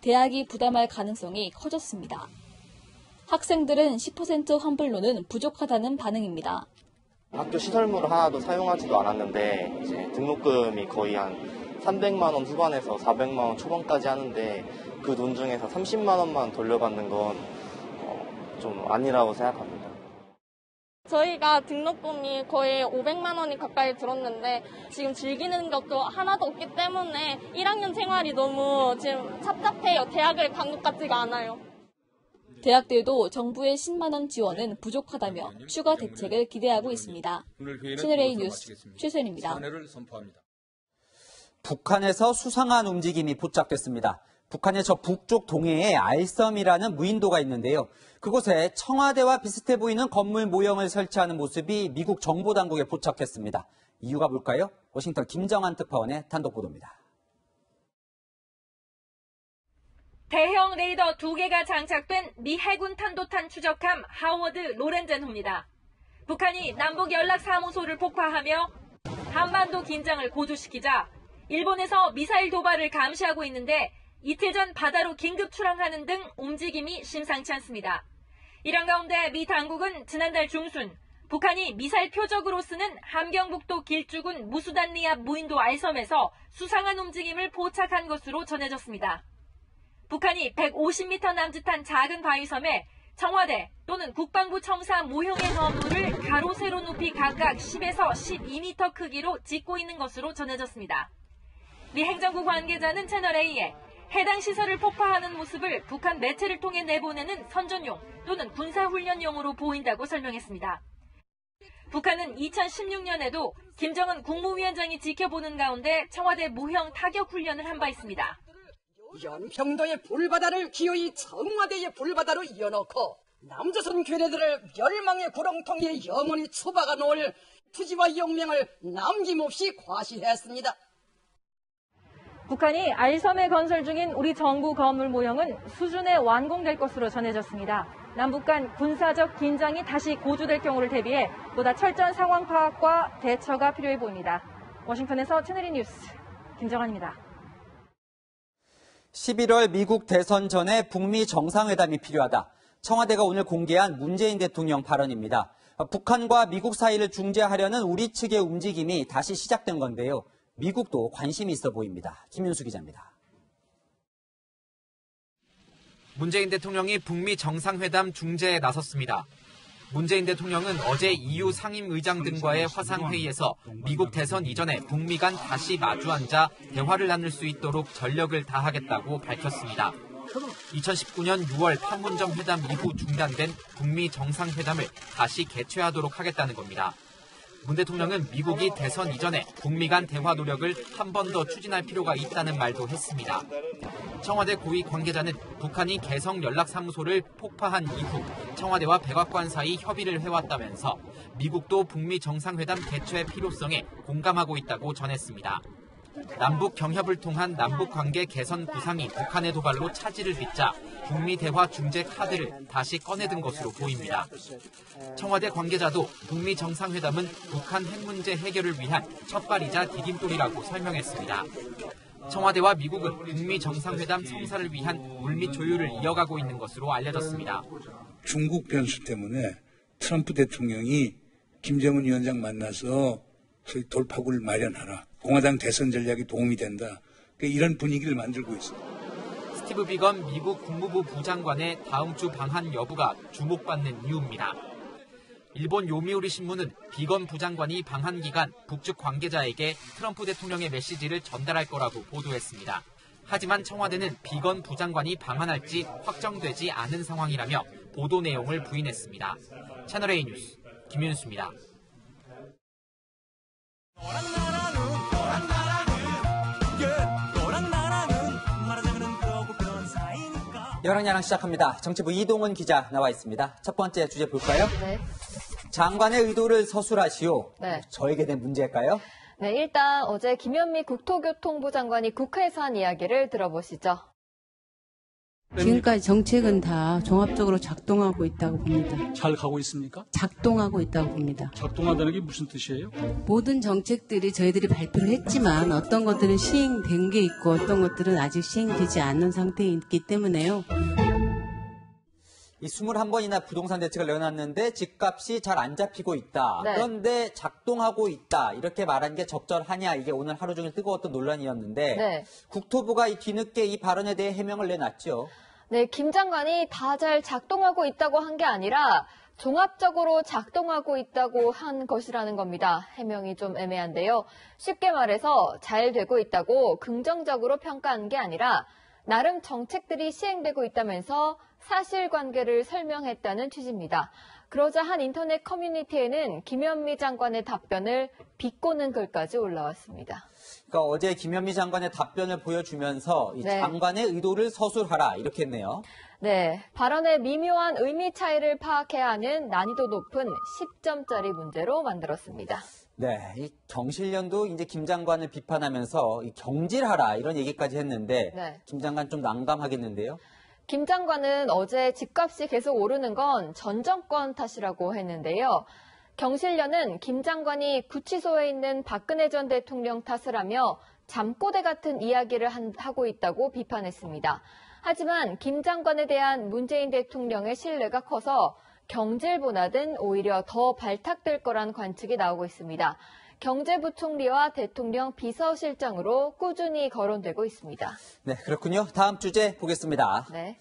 [SPEAKER 1] 대학이 부담할 가능성이 커졌습니다. 학생들은 10% 환불로는 부족하다는 반응입니다.
[SPEAKER 17] 학교 시설물을 하나도 사용하지도 않았는데 이제 등록금이 거의 한 300만 원 후반에서 400만 원 초반까지 하는데 그 돈 중에서 30만 원만 돌려받는 건 좀 아니라고 생각합니다.
[SPEAKER 18] 저희가 등록금이 거의 500만 원이 가까이 들었는데 지금 즐기는 것도 하나도 없기 때문에 1학년 생활이 너무 지금 찹찹해요. 대학을 간 것 같지가 않아요.
[SPEAKER 1] 대학들도 정부의 10만 원 지원은 부족하다며 추가 대책을 기대하고 있습니다. 채널A 뉴스 최수연입니다.
[SPEAKER 11] 북한에서 수상한 움직임이 포착됐습니다. 북한의 저 북쪽 동해에 알섬이라는 무인도가 있는데요. 그곳에 청와대와 비슷해 보이는 건물 모형을 설치하는 모습이 미국 정보당국에 포착했습니다. 이유가 뭘까요? 워싱턴 김정한 특파원의 단독 보도입니다.
[SPEAKER 1] 대형 레이더 2개가 장착된 미 해군 탄도탄 추적함 하워드 로렌젠호입니다. 북한이 남북 연락사무소를 폭파하며 한반도 긴장을 고조시키자 일본에서 미사일 도발을 감시하고 있는데 이틀 전 바다로 긴급 출항하는 등 움직임이 심상치 않습니다. 이런 가운데 미 당국은 지난달 중순 북한이 미사일 표적으로 쓰는 함경북도 길쭉은 무수단리 앞 무인도 알섬에서 수상한 움직임을 포착한 것으로 전해졌습니다. 북한이 150m 남짓한 작은 바위섬에 청와대 또는 국방부 청사 모형의 건물을 가로 세로 높이 각각 10에서 12m 크기로 짓고 있는 것으로 전해졌습니다. 미 행정부 관계자는 채널A에 해당 시설을 폭파하는 모습을 북한 매체를 통해 내보내는 선전용 또는 군사훈련용으로 보인다고 설명했습니다. 북한은 2016년에도 김정은 국무위원장이 지켜보는 가운데 청와대 모형 타격 훈련을 한 바 있습니다.
[SPEAKER 2] 연평도의 불바다를 기어이 청와대의 불바다로 이어놓고 남조선 괴뢰들을 멸망의 구렁텅이에 영원히 처박아 놓을 투지와 용맹을 남김없이 과시했습니다.
[SPEAKER 1] 북한이 알섬에 건설 중인 우리 정부 건물 모형은 수준에 완공될 것으로 전해졌습니다. 남북 간 군사적 긴장이 다시 고조될 경우를 대비해 보다 철저한 상황 파악과 대처가 필요해 보입니다. 워싱턴에서 채널A 뉴스 김정환입니다.
[SPEAKER 11] 11월 미국 대선 전에 북미 정상회담이 필요하다. 청와대가 오늘 공개한 문재인 대통령 발언입니다. 북한과 미국 사이를 중재하려는 우리 측의 움직임이 다시 시작된 건데요. 미국도 관심이 있어 보입니다. 김윤수 기자입니다.
[SPEAKER 13] 문재인 대통령이 북미 정상회담 중재에 나섰습니다. 문재인 대통령은 어제 EU 상임의장 등과의 화상회의에서 미국 대선 이전에 북미 간 다시 마주 앉아 대화를 나눌 수 있도록 전력을 다하겠다고 밝혔습니다. 2019년 6월 판문점 회담 이후 중단된 북미 정상회담을 다시 개최하도록 하겠다는 겁니다. 문 대통령은 미국이 대선 이전에 북미 간 대화 노력을 한 번 더 추진할 필요가 있다는 말도 했습니다. 청와대 고위 관계자는 북한이 개성 연락사무소를 폭파한 이후 청와대와 백악관 사이 협의를 해왔다면서 미국도 북미 정상회담 개최 필요성에 공감하고 있다고 전했습니다. 남북 경협을 통한 남북관계 개선 구상이 북한의 도발로 차질을 빚자 북미 대화 중재 카드를 다시 꺼내든 것으로 보입니다. 청와대 관계자도 북미 정상회담은 북한 핵 문제 해결을 위한 첫발이자 디딤돌이라고 설명했습니다. 청와대와 미국은 북미 정상회담 성사를 위한 물밑 조율을 이어가고 있는 것으로 알려졌습니다.
[SPEAKER 19] 중국 변수 때문에 트럼프 대통령이 김정은 위원장 만나서 소위 돌파구를 마련하라. 공화당 대선 전략이 도움이 된다. 이런 분위기를 만들고 있습니다.
[SPEAKER 13] 스티브 비건 미국 국무부 부장관의 다음 주 방한 여부가 주목받는 이유입니다. 일본 요미우리 신문은 비건 부장관이 방한 기간 북측 관계자에게 트럼프 대통령의 메시지를 전달할 거라고 보도했습니다. 하지만 청와대는 비건 부장관이 방한할지 확정되지 않은 상황이라며 보도 내용을 부인했습니다. 채널A 뉴스 김윤수입니다.
[SPEAKER 11] 여랑야랑 시작합니다. 정치부 이동훈 기자 나와 있습니다. 첫 번째 주제 볼까요?
[SPEAKER 20] 네.
[SPEAKER 11] 장관의 의도를 서술하시오.
[SPEAKER 20] 네.
[SPEAKER 11] 저에게 된 문제일까요?
[SPEAKER 20] 네, 일단 어제 김현미 국토교통부 장관이 국회에서 한 이야기를 들어보시죠.
[SPEAKER 21] 지금까지 정책은 다 종합적으로 작동하고 있다고 봅니다.
[SPEAKER 22] 잘 가고 있습니까?
[SPEAKER 21] 작동하고 있다고 봅니다.
[SPEAKER 22] 작동한다는 게 무슨 뜻이에요?
[SPEAKER 21] 모든 정책들이 저희들이 발표를 했지만 어떤 것들은 시행된 게 있고 어떤 것들은 아직 시행되지 않는 상태에 있기 때문에요.
[SPEAKER 11] 이 21번이나 부동산 대책을 내놨는데 집값이 잘 안 잡히고 있다.
[SPEAKER 20] 네.
[SPEAKER 11] 그런데 작동하고 있다. 이렇게 말한 게 적절하냐. 이게 오늘 하루 종일 뜨거웠던 논란이었는데
[SPEAKER 20] 네.
[SPEAKER 11] 국토부가 뒤늦게 이 발언에 대해 해명을 내놨죠.
[SPEAKER 20] 네, 김 장관이 다 잘 작동하고 있다고 한 게 아니라 종합적으로 작동하고 있다고 한 것이라는 겁니다. 해명이 좀 애매한데요. 쉽게 말해서 잘 되고 있다고 긍정적으로 평가한 게 아니라 나름 정책들이 시행되고 있다면서 사실관계를 설명했다는 취지입니다. 그러자 한 인터넷 커뮤니티에는 김현미 장관의 답변을 비꼬는 글까지 올라왔습니다.
[SPEAKER 11] 그러니까 어제 김현미 장관의 답변을 보여주면서 이
[SPEAKER 20] 네.
[SPEAKER 11] 장관의 의도를 서술하라 이렇게 했네요.
[SPEAKER 20] 네, 발언의 미묘한 의미 차이를 파악해야 하는 난이도 높은 10점짜리 문제로 만들었습니다.
[SPEAKER 11] 네, 이 경실련도 이제 김 장관을 비판하면서 경질하라 이런 얘기까지 했는데
[SPEAKER 20] 네.
[SPEAKER 11] 김 장관 좀 난감하겠는데요.
[SPEAKER 20] 김 장관은 어제 집값이 계속 오르는 건 전 정권 탓이라고 했는데요. 경실련은 김 장관이 구치소에 있는 박근혜 전 대통령 탓을 하며 잠꼬대 같은 이야기를 하고 있다고 비판했습니다. 하지만 김 장관에 대한 문재인 대통령의 신뢰가 커서 경질보다는 오히려 더 발탁될 거란 관측이 나오고 있습니다. 경제부총리와 대통령 비서실장으로 꾸준히 거론되고 있습니다.
[SPEAKER 11] 네, 그렇군요. 다음 주제 보겠습니다.
[SPEAKER 20] 네.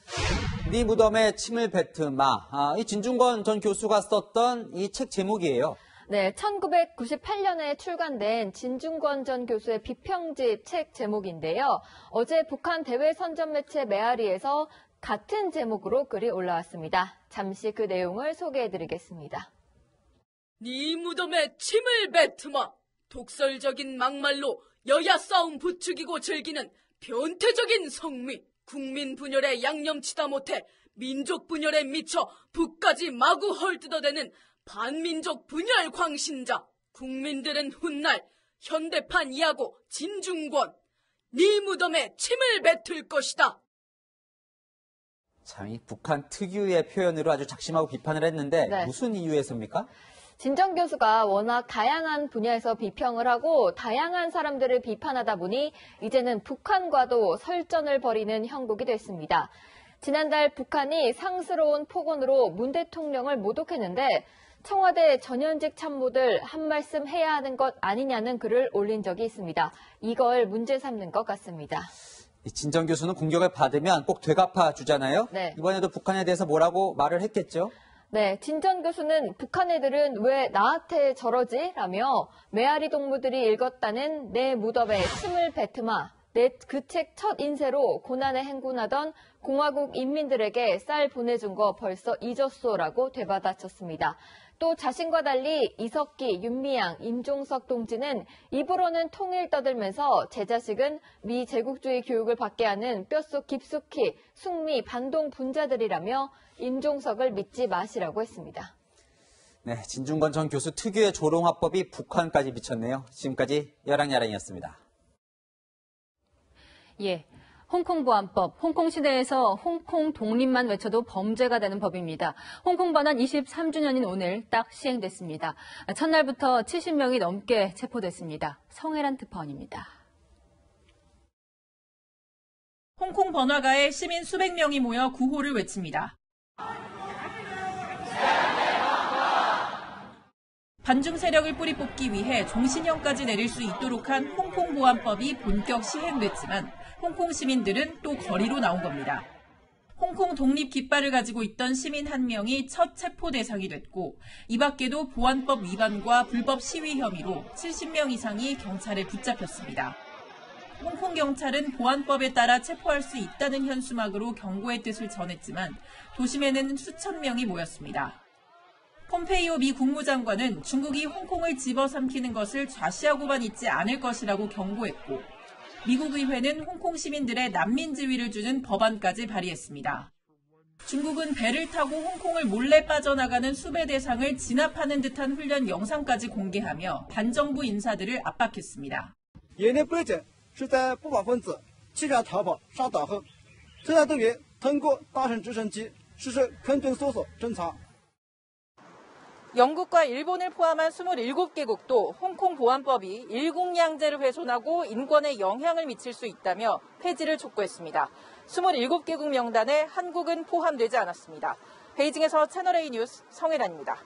[SPEAKER 11] 네 무덤에 침을 뱉으마. 이 진중권 전 교수가 썼던 이 책 제목이에요.
[SPEAKER 20] 네, 1998년에 출간된 진중권 전 교수의 비평집 책 제목인데요. 어제 북한 대외 선전 매체 메아리에서 같은 제목으로 글이 올라왔습니다. 잠시 그 내용을 소개해드리겠습니다.
[SPEAKER 4] 네 무덤에 침을 뱉으마. 독설적인 막말로 여야 싸움 부추기고 즐기는 변태적인 성미. 국민 분열에 양념치다 못해 민족 분열에 미쳐 북까지 마구 헐뜯어대는 반민족 분열 광신자. 국민들은 훗날 현대판 이하고 진중권 네 무덤에 침을 뱉을 것이다.
[SPEAKER 11] 참, 이 북한 특유의 표현으로 아주 작심하고 비판을 했는데
[SPEAKER 20] 네.
[SPEAKER 11] 무슨 이유에서입니까?
[SPEAKER 20] 진 전 교수가 워낙 다양한 분야에서 비평을 하고 다양한 사람들을 비판하다 보니 이제는 북한과도 설전을 벌이는 형국이 됐습니다. 지난달 북한이 상스러운 폭언으로 문 대통령을 모독했는데 청와대 전현직 참모들 한 말씀 해야 하는 것 아니냐는 글을 올린 적이 있습니다. 이걸 문제 삼는 것 같습니다.
[SPEAKER 11] 진 전 교수는 공격을 받으면 꼭 되갚아 주잖아요.
[SPEAKER 20] 네.
[SPEAKER 11] 이번에도 북한에 대해서 뭐라고 말을 했겠죠?
[SPEAKER 20] 네, 진 전 교수는 북한 애들은 왜 나한테 저러지? 라며 메아리 동무들이 읽었다는 내 무덤에 침을 뱉으마. 그 책 첫 인쇄로 고난에 행군하던 공화국 인민들에게 쌀 보내준 거 벌써 잊었소라고 되받아쳤습니다. 또 자신과 달리 이석기, 윤미향, 임종석 동지는 입으로는 통일 떠들면서 제 자식은 미 제국주의 교육을 받게 하는 뼛속 깊숙이 숙미 반동 분자들이라며 임종석을 믿지 마시라고 했습니다.
[SPEAKER 11] 네, 진중권 전 교수 특유의 조롱화법이 북한까지 미쳤네요. 지금까지 여랑야랑이었습니다.
[SPEAKER 1] 예. 홍콩 보안법, 홍콩 시내에서 홍콩 독립만 외쳐도 범죄가 되는 법입니다. 홍콩 반환 23주년인 오늘 딱 시행됐습니다. 첫날부터 70명이 넘게 체포됐습니다. 성혜란 특파원입니다.
[SPEAKER 6] 홍콩 번화가에 시민 수백 명이 모여 구호를 외칩니다. 반중 세력을 뿌리 뽑기 위해 종신형까지 내릴 수 있도록 한 홍콩 보안법이 본격 시행됐지만 홍콩 시민들은 또 거리로 나온 겁니다. 홍콩 독립 깃발을 가지고 있던 시민 한 명이 첫 체포 대상이 됐고 이 밖에도 보안법 위반과 불법 시위 혐의로 70명 이상이 경찰에 붙잡혔습니다. 홍콩 경찰은 보안법에 따라 체포할 수 있다는 현수막으로 경고의 뜻을 전했지만 도심에는 수천 명이 모였습니다. 폼페이오 미 국무장관은 중국이 홍콩을 집어삼키는 것을 좌시하고만 있지 않을 것이라고 경고했고 미국 의회는 홍콩 시민들의 난민 지위를 주는 법안까지 발의했습니다. 중국은 배를 타고 홍콩을 몰래 빠져나가는 수배 대상을 진압하는 듯한 훈련 영상까지 공개하며 반정부 인사들을 압박했습니다.
[SPEAKER 14] 演练规则是在不法分子欺诈逃跑、杀倒后，侦查队员通过大型直升机实施空中搜索侦查。
[SPEAKER 6] 영국과 일본을 포함한 27개국도 홍콩 보안법이 일국양제를 훼손하고 인권에 영향을 미칠 수 있다며 폐지를 촉구했습니다. 27개국 명단에 한국은 포함되지 않았습니다. 베이징에서 채널A 뉴스 성혜란입니다.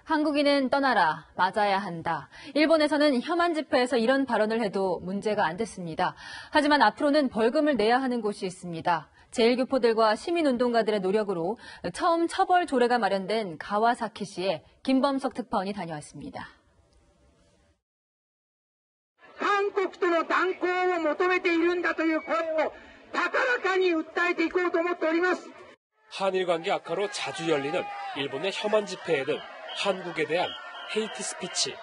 [SPEAKER 1] 한국인은 떠나라, 맞아야 한다. 일본에서는 혐한 집회에서 이런 발언을 해도 문제가 안 됐습니다. 하지만 앞으로는 벌금을 내야 하는 곳이 있습니다. 제1교포들과 시민운동가들의 노력으로 처음 처벌 조례가 마련된 가와사키시에 김범석 특파원이 다녀왔습니다.
[SPEAKER 23] 한국との断交を求めているんだという声を高らかに訴えていこうと思っております.
[SPEAKER 25] 한일 관계 악화로 자주 열리는 일본의 혐한 집회에는 한국에 대한 헤이트 스피치,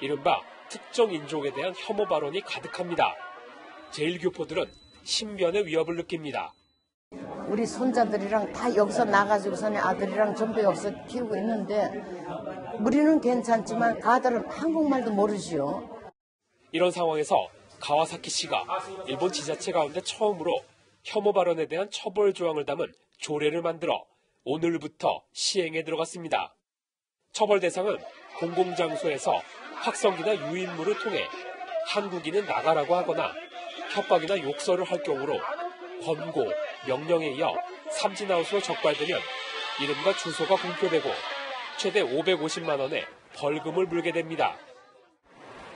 [SPEAKER 25] 이른바 특정 인종에 대한 혐오 발언이 가득합니다. 제1교포들은 신변의 위협을 느낍니다.
[SPEAKER 3] 우리 손자들이랑 다 여기서 나가지고서는 아들이랑 전부 여기서 키우고 있는데 우리는 괜찮지만 가들은 한국말도 모르지요.
[SPEAKER 25] 이런 상황에서 가와사키 시가 일본 지자체 가운데 처음으로 혐오 발언에 대한 처벌 조항을 담은 조례를 만들어 오늘부터 시행에 들어갔습니다. 처벌 대상은 공공장소에서 확성기나 유인물을 통해 한국인은 나가라고 하거나 협박이나 욕설을 할 경우로 권고, 명령에 이어 삼진아웃으로 적발되면 이름과 주소가 공표되고 최대 550만 원의 벌금을 물게 됩니다.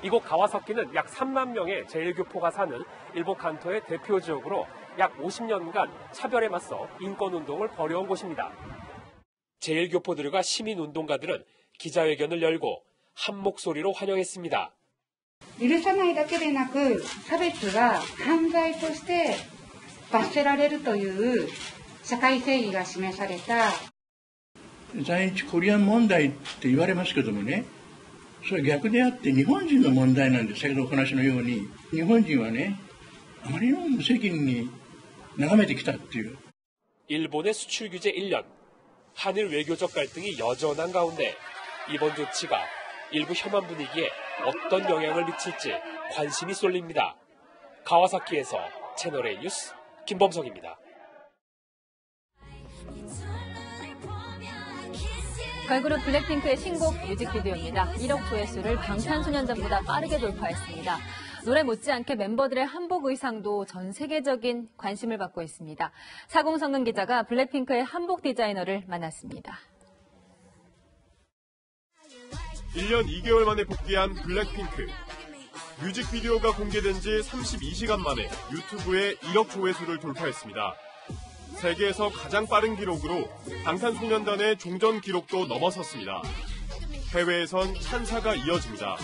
[SPEAKER 25] 이곳 가와사키는 약 3만 명의 제일교포가 사는 일본 간토의 대표 지역으로 약 50년간 차별에 맞서 인권운동을 벌여온 곳입니다. 제일교포들과 시민운동가들은 기자회견을 열고 한 목소리로 환영했습니다.
[SPEAKER 7] 許さないだけでなく、差別が犯罪として罰せられるという社会正義が示された。
[SPEAKER 8] 在日コリアン問題って言われますけどもね、それは逆であって日本人の問題なんです。先ほどお話のように、日本人はね、あまりの無責任に眺めてきたっていう。
[SPEAKER 25] 일본의 수출 규제 1년, 한일 외교적 갈등이 여전한 가운데 이번 조치가 일부 혐한 분위기에 어떤 영향을 미칠지 관심이 쏠립니다. 가와사키에서 채널A 뉴스 김범석입니다.
[SPEAKER 1] 걸그룹 블랙핑크의 신곡 뮤직비디오입니다. 1억 조회수를 방탄소년단보다 빠르게 돌파했습니다. 노래 못지않게 멤버들의 한복 의상도 전 세계적인 관심을 받고 있습니다. 사공성근 기자가 블랙핑크의 한복 디자이너를 만났습니다.
[SPEAKER 10] 1년 2개월 만에 복귀한 블랙핑크. 뮤직비디오가 공개된 지 32시간 만에 유튜브에 1억 조회수를 돌파했습니다. 세계에서 가장 빠른 기록으로 방탄소년단의 종전 기록도 넘어섰습니다. 해외에선 찬사가 이어집니다.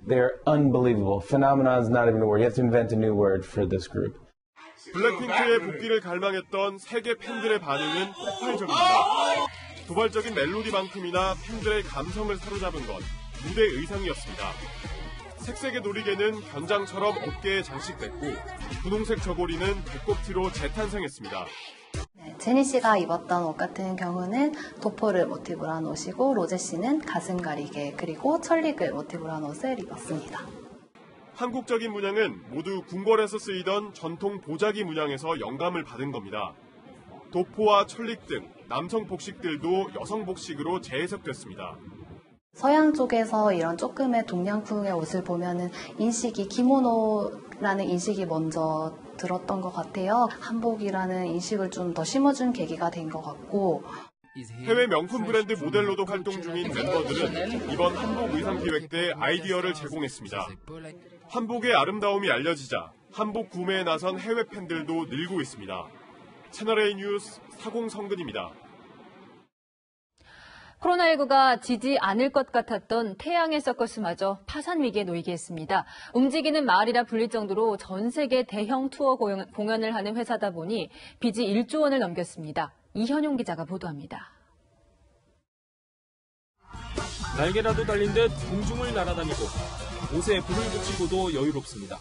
[SPEAKER 24] They're unbelievable. Phenomenon is not even a word. You have to invent a new word for this group.
[SPEAKER 10] 블랙핑크의 복귀를 갈망했던 세계 팬들의 반응은 폭발적입니다. 도발적인 멜로디만큼이나 팬들의 감성을 사로잡은 건 무대 의상이었습니다. 색색의 놀이개는 견장처럼 어깨에 장식됐고 분홍색 저고리는 배꼽티로 재탄생했습니다.
[SPEAKER 26] 제니 씨가 입었던 옷 같은 경우는 도포를 모티브로 한 옷이고 로제 씨는 가슴 가리개 그리고 천릭을 모티브로 한 옷을 입었습니다.
[SPEAKER 10] 한국적인 문양은 모두 궁궐에서 쓰이던 전통 보자기 문양에서 영감을 받은 겁니다. 도포와 천릭 등 남성 복식들도 여성 복식으로 재해석됐습니다.
[SPEAKER 26] 서양 쪽에서 이런 조금의 동양풍의 옷을 보면은 인식이 기모노라는 인식이 먼저 들었던 것 같아요. 한복이라는 인식을 좀 더 심어준 계기가 된 것 같고.
[SPEAKER 10] 해외 명품 브랜드 모델로도 활동 중인 멤버들은 이번 한복 의상 기획 때 아이디어를 제공했습니다. 한복의 아름다움이 알려지자 한복 구매에 나선 해외 팬들도 늘고 있습니다. 채널A 뉴스 사공성근입니다.
[SPEAKER 1] 코로나19가 지지 않을 것 같았던 태양의 서커스마저 파산 위기에 놓이게 했습니다. 움직이는 마을이라 불릴 정도로 전 세계 대형 투어 공연을 하는 회사다 보니 빚이 1조 원을 넘겼습니다. 이현용 기자가 보도합니다.
[SPEAKER 27] 날개라도 달린 듯 공중을 날아다니고 옷에 불을 붙이고도 여유롭습니다.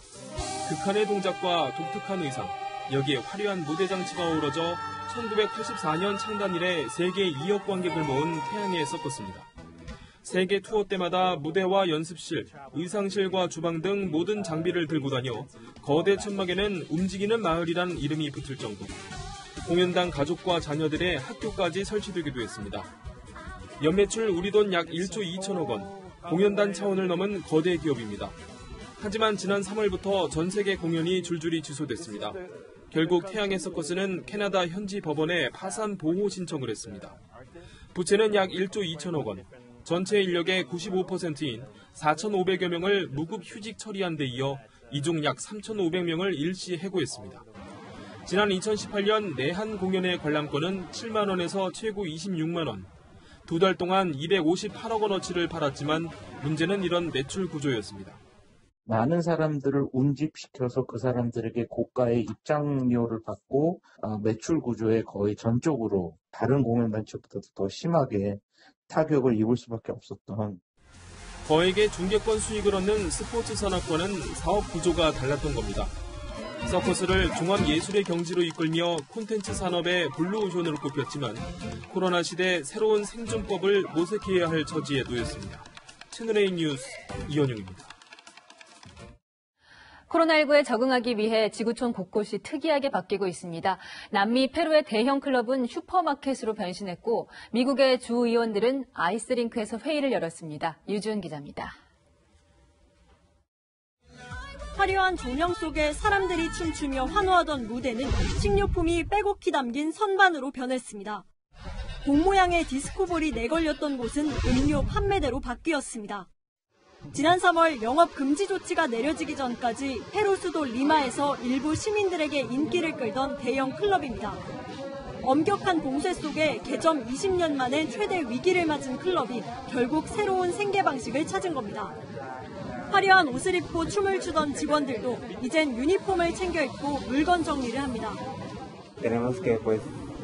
[SPEAKER 27] 극한의 동작과 독특한 의상, 여기에 화려한 무대 장치가 어우러져 1984년 창단 이래 세계 2억 관객을 모은 태양의 서커스입니다. 세계 투어 때마다 무대와 연습실, 의상실과 주방 등 모든 장비를 들고 다녀 거대 천막에는 움직이는 마을이란 이름이 붙을 정도. 공연당 가족과 자녀들의 학교까지 설치되기도 했습니다. 연매출 우리 돈 약 1조 2천억 원, 공연단 차원을 넘은 거대 기업입니다. 하지만 지난 3월부터 전 세계 공연이 줄줄이 취소됐습니다. 결국 태양의 서커스는 캐나다 현지 법원에 파산 보호 신청을 했습니다. 부채는 약 1조 2천억 원, 전체 인력의 95%인 4,500여 명을 무급 휴직 처리한 데 이어 이중 약 3,500명을 일시 해고했습니다. 지난 2018년 내한 공연의 관람권은 7만 원에서 최고 26만 원, 두 달 동안 258억 원어치를 팔았지만 문제는 이런 매출 구조였습니다.
[SPEAKER 28] 많은 사람들을 운집시켜서 그 사람들에게 고가의 입장료를 받고 매출 구조에 거의 전적으로 다른 공연단체보다도 더 심하게 타격을 입을 수밖에 없었던.
[SPEAKER 27] 거액의 중계권 수익을 얻는 스포츠 산업과는 사업 구조가 달랐던 겁니다. 서커스를 종합예술의 경지로 이끌며 콘텐츠 산업의 블루오션으로 꼽혔지만 코로나 시대 새로운 생존법을 모색해야 할 처지에 놓였습니다. 채널A 뉴스 이현용입니다.
[SPEAKER 1] 코로나19에 적응하기 위해 지구촌 곳곳이 특이하게 바뀌고 있습니다. 남미 페루의 대형 클럽은 슈퍼마켓으로 변신했고 미국의 주 의원들은 아이스링크에서 회의를 열었습니다. 유주은 기자입니다.
[SPEAKER 2] 화려한 조명 속에 사람들이 춤추며 환호하던 무대는 식료품이 빼곡히 담긴 선반으로 변했습니다. 공 모양의 디스코볼이 내걸렸던 곳은 음료 판매대로 바뀌었습니다. 지난 3월 영업 금지 조치가 내려지기 전까지 페루 수도 리마에서 일부 시민들에게 인기를 끌던 대형 클럽입니다. 엄격한 봉쇄 속에 개점 20년 만에 최대 위기를 맞은 클럽이 결국 새로운 생계 방식을 찾은 겁니다. 화려한 옷을 입고 춤을 추던 직원들도 이젠 유니폼을 챙겨 입고 물건 정리를 합니다.
[SPEAKER 5] Tenemos que pues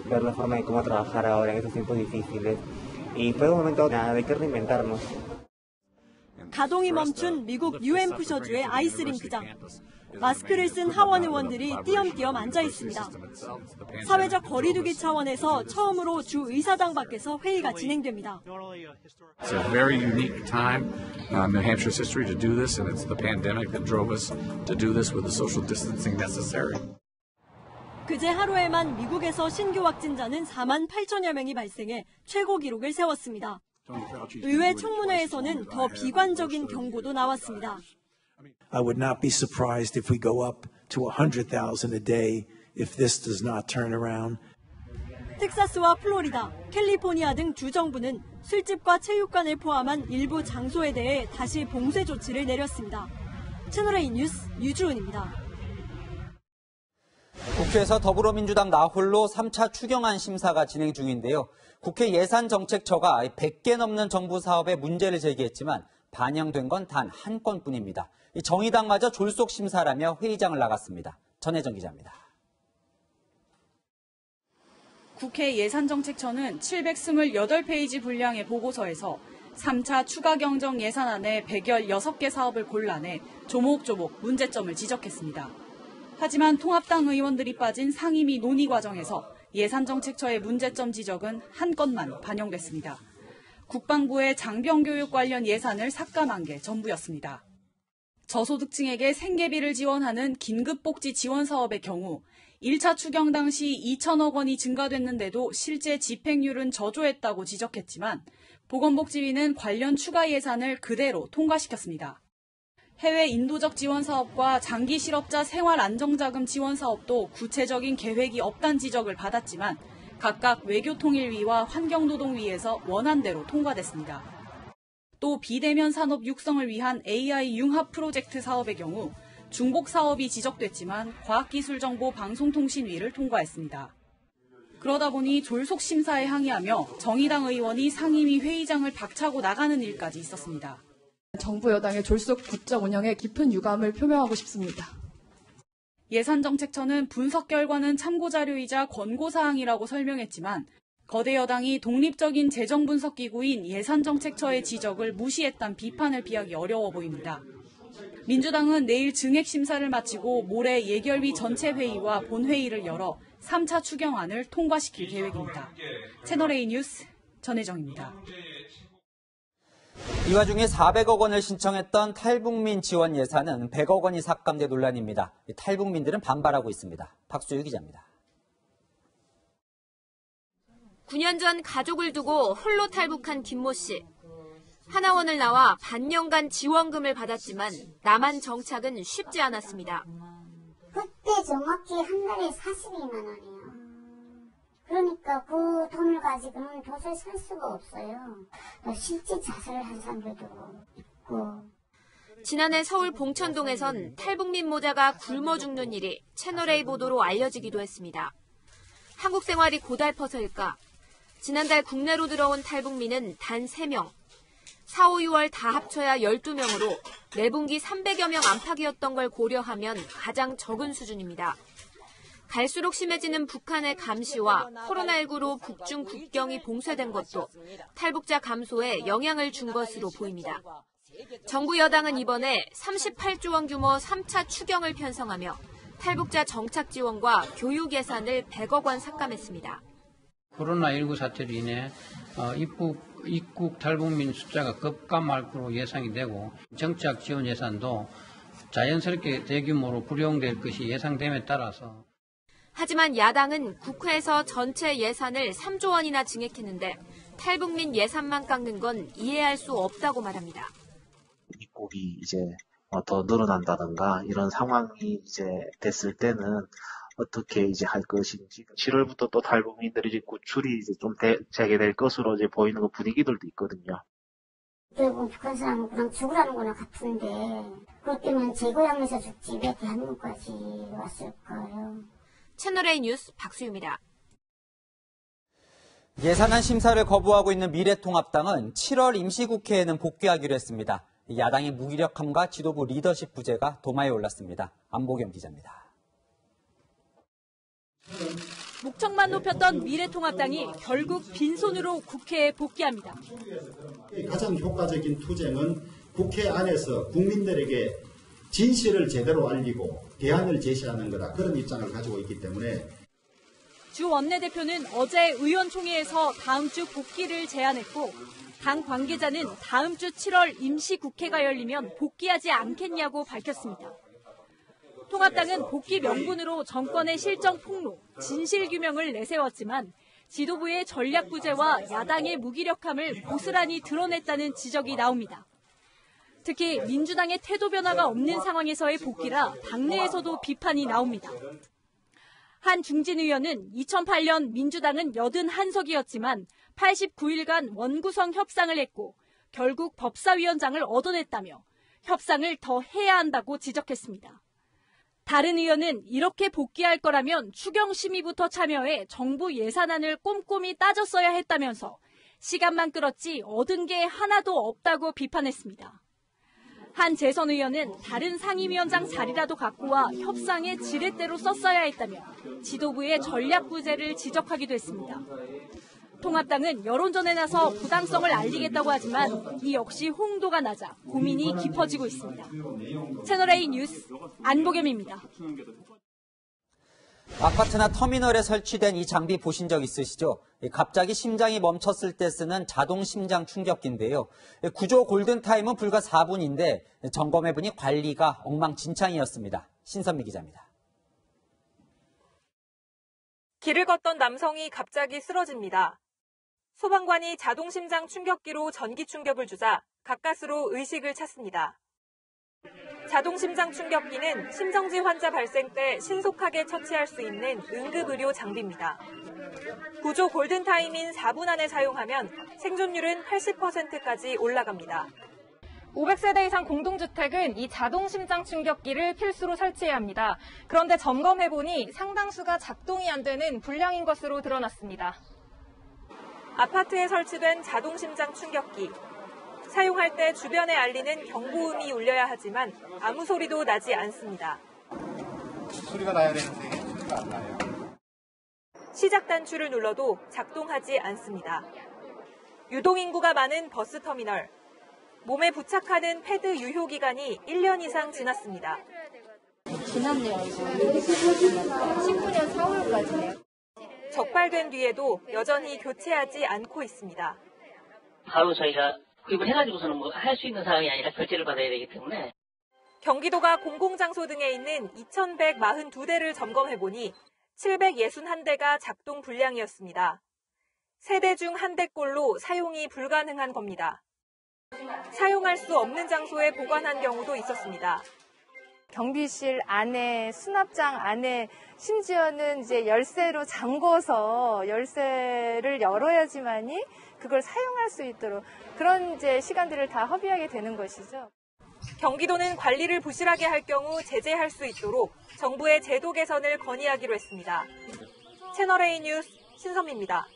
[SPEAKER 5] ver la forma de cómo trabajar ahora en estos tiempos difíciles y fue un momento nada de que reinventarnos.
[SPEAKER 2] 가동이 멈춘 미국 UN 푸셔주의 아이스링크장. 마스크를 쓴 하원 의원들이 띄엄띄엄 앉아 있습니다. 사회적 거리두기 차원에서 처음으로 주 의사당 밖에서 회의가 진행됩니다.
[SPEAKER 9] It's a very unique time in New Hampshire's history to do this, and it's the pandemic that drove us to do this with the social distancing necessary.
[SPEAKER 2] 그제 하루에만 미국에서 신규 확진자는 4만 8천여 명이 발생해 최고 기록을 세웠습니다. 의회 청문회에서는 더 비관적인 경고도 나왔습니다.
[SPEAKER 12] I would not be surprised if we go up to 100,000 a day if this does not turn around.
[SPEAKER 2] 텍사스와 플로리다, 캘리포니아 등 주정부는 술집과 체육관을 포함한 일부 장소에 대해 다시 봉쇄 조치를 내렸습니다. 채널A 뉴스 유주은입니다.
[SPEAKER 11] 국회에서 더불어민주당 나홀로 3차 추경안 심사가 진행 중인데요. 국회 예산정책처가 100개 넘는 정부 사업에 문제를 제기했지만 반영된 건 단 한 건뿐입니다. 정의당마저 졸속 심사라며 회의장을 나갔습니다. 전혜정 기자입니다.
[SPEAKER 15] 국회 예산정책처는 728페이지 분량의 보고서에서 3차 추가 경정 예산안에 116개 사업을 골라내 조목조목 문제점을 지적했습니다. 하지만 통합당 의원들이 빠진 상임위 논의 과정에서 예산정책처의 문제점 지적은 한 건만 반영됐습니다. 국방부의 장병교육 관련 예산을 삭감한 게 전부였습니다. 저소득층에게 생계비를 지원하는 긴급복지 지원 사업의 경우 1차 추경 당시 2천억 원이 증가됐는데도 실제 집행률은 저조했다고 지적했지만 보건복지위는 관련 추가 예산을 그대로 통과시켰습니다. 해외 인도적 지원 사업과 장기 실업자 생활 안정자금 지원 사업도 구체적인 계획이 없다는 지적을 받았지만 각각 외교통일위와 환경노동위에서 원안대로 통과됐습니다. 또 비대면 산업 육성을 위한 AI 융합 프로젝트 사업의 경우 중복 사업이 지적됐지만 과학기술정보방송통신위를 통과했습니다. 그러다 보니 졸속 심사에 항의하며 정의당 의원이 상임위 회의장을 박차고 나가는 일까지 있었습니다.
[SPEAKER 16] 정부 여당의 졸속 국정 운영에 깊은 유감을 표명하고 싶습니다.
[SPEAKER 15] 예산정책처는 분석 결과는 참고자료이자 권고사항이라고 설명했지만 거대 여당이 독립적인 재정분석기구인 예산정책처의 지적을 무시했다는 비판을 피하기 어려워 보입니다. 민주당은 내일 증액심사를 마치고 모레 예결위 전체 회의와 본회의를 열어 3차 추경안을 통과시킬 계획입니다. 채널A 뉴스 전혜정입니다.
[SPEAKER 11] 이 와중에 400억 원을 신청했던 탈북민 지원 예산은 100억 원이 삭감돼 논란입니다. 탈북민들은 반발하고 있습니다. 박수유 기자입니다.
[SPEAKER 17] 9년 전 가족을 두고 홀로 탈북한 김모 씨. 하나원을 나와 반년간 지원금을 받았지만 남한 정착은 쉽지 않았습니다.
[SPEAKER 18] 그때 정확히 한 달에 42만 원이에요. 그러니까 그 돈을 가지고는 도저히 살 수가 없어요. 실제 자살을 한 사람들도 있고.
[SPEAKER 17] 지난해 서울 봉천동에선 탈북민 모자가 굶어 죽는 일이 채널A 보도로 알려지기도 했습니다. 한국 생활이 고달퍼서일까? 지난달 국내로 들어온 탈북민은 단 3명. 4, 5, 6월 다 합쳐야 12명으로 매분기 300여 명 안팎이었던 걸 고려하면 가장 적은 수준입니다. 갈수록 심해지는 북한의 감시와 코로나19로 북중 국경이 봉쇄된 것도 탈북자 감소에 영향을 준 것으로 보입니다. 정부 여당은 이번에 38조 원 규모 3차 추경을 편성하며 탈북자 정착 지원과 교육 예산을 100억 원 삭감했습니다.
[SPEAKER 4] 코로나19 사태로 인해 입국 탈북민 숫자가 급감할 예상이 되고 정착 지원 예산도 자연스럽게 대규모로 불용될 것이 예상됨에 따라서
[SPEAKER 17] 하지만 야당은 국회에서 전체 예산을 3조 원이나 증액했는데 탈북민 예산만 깎는 건 이해할 수 없다고 말합니다.
[SPEAKER 28] 입국이 이제 더 늘어난다든가 이런 상황이 이제 됐을 때는 어떻게 이제 할 것인지 7월부터 또 탈북민들이 이제 구출이 이제 좀 재개될 것으로 이제 보이는 그 분위기들도 있거든요.
[SPEAKER 18] 결국 북한 사람은 죽으라는 거나 같은데 그것 때문에 제 고향에서 죽지 왜 대한민국까지 왔을까요?
[SPEAKER 17] 채널A 뉴스 박수유입니다.
[SPEAKER 11] 예산안 심사를 거부하고 있는 미래통합당은 7월 임시국회에는 복귀하기로 했습니다. 야당의 무기력함과 지도부 리더십 부재가 도마에 올랐습니다. 안보경 기자입니다.
[SPEAKER 2] 목청만 높였던 미래통합당이 결국 빈손으로 국회에 복귀합니다.
[SPEAKER 6] 가장 효과적인 투쟁은 국회 안에서 국민들에게 진실을 제대로 알리고 대안을 제시하는 거다. 그런 입장을 가지고 있기 때문에
[SPEAKER 2] 주 원내대표는 어제 의원총회에서 다음 주 복귀를 제안했고 당 관계자는 다음 주 7월 임시국회가 열리면 복귀하지 않겠냐고 밝혔습니다. 통합당은 복귀 명분으로 정권의 실정 폭로, 진실규명을 내세웠지만 지도부의 전략 부재와 야당의 무기력함을 고스란히 드러냈다는 지적이 나옵니다. 특히 민주당의 태도 변화가 없는 상황에서의 복귀라 당내에서도 비판이 나옵니다. 한 중진 의원은 2008년 민주당은 81석이었지만 89일간 원구성 협상을 했고 결국 법사위원장을 얻어냈다며 협상을 더 해야 한다고 지적했습니다. 다른 의원은 이렇게 복귀할 거라면 추경심의부터 참여해 정부 예산안을 꼼꼼히 따졌어야 했다면서 시간만 끌었지 얻은 게 하나도 없다고 비판했습니다. 한 재선 의원은 다른 상임위원장 자리라도 갖고 와 협상에 지렛대로 썼어야 했다며 지도부의 전략 부재를 지적하기도 했습니다. 통합당은 여론전에 나서 부당성을 알리겠다고 하지만 이 역시 홍도가 낮아 고민이 깊어지고 있습니다. 채널A 뉴스 안보겸입니다.
[SPEAKER 11] 아파트나 터미널에 설치된 이 장비 보신 적 있으시죠? 갑자기 심장이 멈췄을 때 쓰는 자동 심장 충격기인데요. 구조 골든타임은 불과 4분인데 점검해보니 관리가 엉망진창이었습니다. 신선미 기자입니다.
[SPEAKER 13] 길을 걷던 남성이 갑자기 쓰러집니다. 소방관이 자동심장 충격기로 전기 충격을 주자 가까스로 의식을 찾습니다. 자동심장 충격기는 심정지 환자 발생 때 신속하게 처치할 수 있는 응급의료 장비입니다. 구조 골든타임인 4분 안에 사용하면 생존율은 80%까지 올라갑니다.
[SPEAKER 14] 500세대 이상 공동주택은 이 자동심장 충격기를 필수로 설치해야 합니다. 그런데 점검해보니 상당수가 작동이 안 되는 불량인 것으로 드러났습니다.
[SPEAKER 13] 아파트에 설치된 자동심장 충격기. 사용할 때 주변에 알리는 경보음이 울려야 하지만 아무 소리도 나지 않습니다.
[SPEAKER 19] 소리가 나야 되는데 소리가 안 나요.
[SPEAKER 13] 시작 단추를 눌러도 작동하지 않습니다. 유동인구가 많은 버스터미널. 몸에 부착하는 패드 유효 기간이 1년 이상 지났습니다.
[SPEAKER 14] 지났네요, 이거. 19년 4월까지네요.
[SPEAKER 13] 적발된 뒤에도 여전히 교체하지 않고 있습니다.
[SPEAKER 20] 바로 저희가 구입을 해가지고서는 뭐 할 수 있는 상황이 아니라 결제를 받아야 되기 때문에.
[SPEAKER 13] 경기도가 공공장소 등에 있는 2,142대를 점검해보니 761대가 작동 불량이었습니다. 3대 중 1대꼴로 사용이 불가능한 겁니다. 사용할 수 없는 장소에 보관한 경우도 있었습니다.
[SPEAKER 21] 경비실 안에, 수납장 안에, 심지어는 이제 열쇠로 잠궈서 열쇠를 열어야지만이 그걸 사용할 수 있도록 그런 이제 시간들을 다 허비하게 되는 것이죠.
[SPEAKER 13] 경기도는 관리를 부실하게 할 경우 제재할 수 있도록 정부의 제도 개선을 건의하기로 했습니다. 채널A 뉴스 신선미입니다.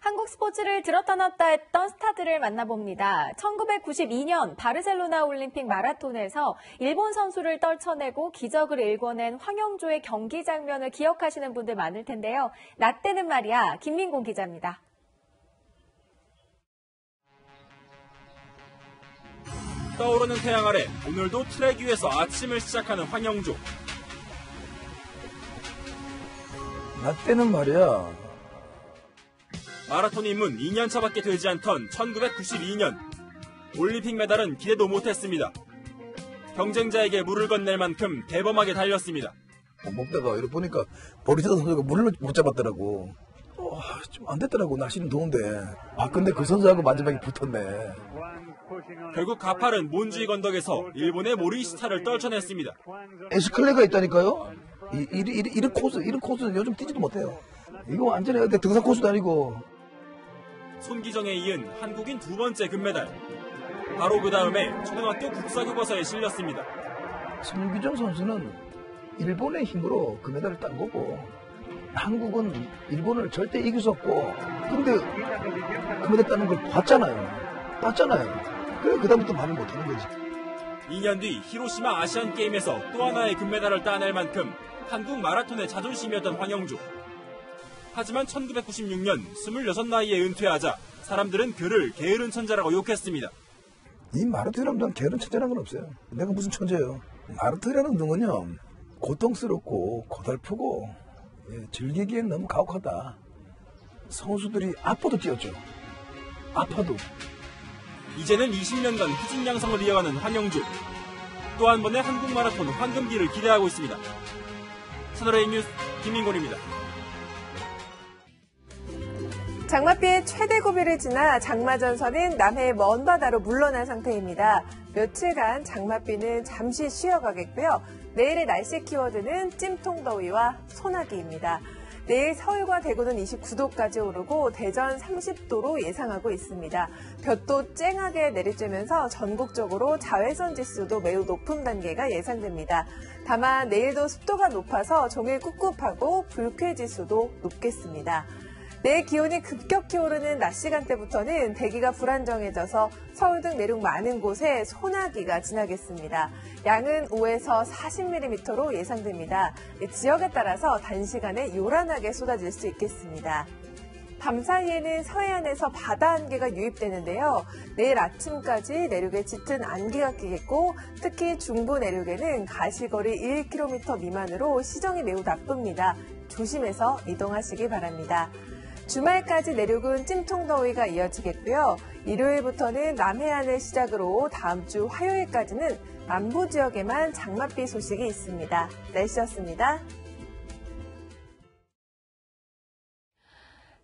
[SPEAKER 22] 한국 스포츠를 들었다 놨다 했던 스타들을 만나봅니다. 1992년 바르셀로나 올림픽 마라톤에서 일본 선수를 떨쳐내고 기적을 일궈낸 황영조의 경기 장면을 기억하시는 분들 많을 텐데요. 나 때는 말이야, 김민곤 기자입니다.
[SPEAKER 27] 떠오르는 태양 아래 오늘도 트랙 위에서 아침을 시작하는 황영조.
[SPEAKER 3] 나 때는 말이야.
[SPEAKER 27] 마라톤 입문 2년차밖에 되지 않던 1992년. 올림픽 메달은 기대도 못했습니다. 경쟁자에게 물을 건넬 만큼 대범하게 달렸습니다.
[SPEAKER 3] 먹다가 이렇게 보니까 보리차도 선수가 물을 못 잡았더라고. 좀 안 됐더라고. 날씨는 더운데. 근데 그 선수하고 마지막에 붙었네.
[SPEAKER 27] 결국 가팔은 몬주이 건덕에서 일본의 모리시타를 떨쳐냈습니다.
[SPEAKER 3] 에스컬레가 있다니까요. 이런 코스는 요즘 뛰지도 못해요. 이거 완전히 등산 코스도 아니고.
[SPEAKER 27] 손기정에 이은 한국인 두 번째 금메달. 바로 그 다음에 초등학교 국사교과서에 실렸습니다.
[SPEAKER 3] 손기정 선수는 일본의 힘으로 금메달을 딴 거고, 한국은 일본을 절대 이길 수 없고, 근데 금메달 따는 걸 봤잖아요. 그래, 그다음부터 말을 못하는 거지.
[SPEAKER 27] 2년 뒤 히로시마 아시안게임에서 또 하나의 금메달을 따낼 만큼 한국 마라톤의 자존심이었던 황영조. 하지만 1996년 26 나이에 은퇴하자 사람들은 그를 게으른 천재라고 욕했습니다.
[SPEAKER 3] 이 마라톤이라면 난 게으른 천재라는 건 없어요. 내가 무슨 천재예요. 마라톤이라는 운동은요, 고통스럽고 고달프고 즐기기엔 너무 가혹하다. 선수들이 아파도 뛰었죠. 아파도.
[SPEAKER 27] 이제는 20년간 후진 양성을 이어가는 황영조. 또 한 번의 한국 마라톤 황금기를 기대하고 있습니다. 채널A 뉴스 김민곤입니다.
[SPEAKER 7] 장맛비의 최대 고비를 지나 장마전선은 남해의 먼 바다로 물러난 상태입니다. 며칠간 장맛비는 잠시 쉬어가겠고요. 내일의 날씨 키워드는 찜통더위와 소나기입니다. 내일 서울과 대구는 29도까지 오르고 대전 30도로 예상하고 있습니다. 볕도 쨍하게 내리쬐면서 전국적으로 자외선 지수도 매우 높은 단계가 예상됩니다. 다만 내일도 습도가 높아서 종일 꿉꿉하고 불쾌 지수도 높겠습니다. 내일 기온이 급격히 오르는 낮 시간대부터는 대기가 불안정해져서 서울 등 내륙 많은 곳에 소나기가 지나겠습니다. 양은 5에서 40mm로 예상됩니다. 지역에 따라서 단시간에 요란하게 쏟아질 수 있겠습니다. 밤사이에는 서해안에서 바다 안개가 유입되는데요. 내일 아침까지 내륙에 짙은 안개가 끼겠고 특히 중부 내륙에는 가시거리 1km 미만으로 시정이 매우 나쁩니다. 조심해서 이동하시기 바랍니다. 주말까지 내륙은 찜통더위가 이어지겠고요. 일요일부터는 남해안을 시작으로 다음 주 화요일까지는 남부 지역에만 장맛비 소식이 있습니다. 날씨였습니다.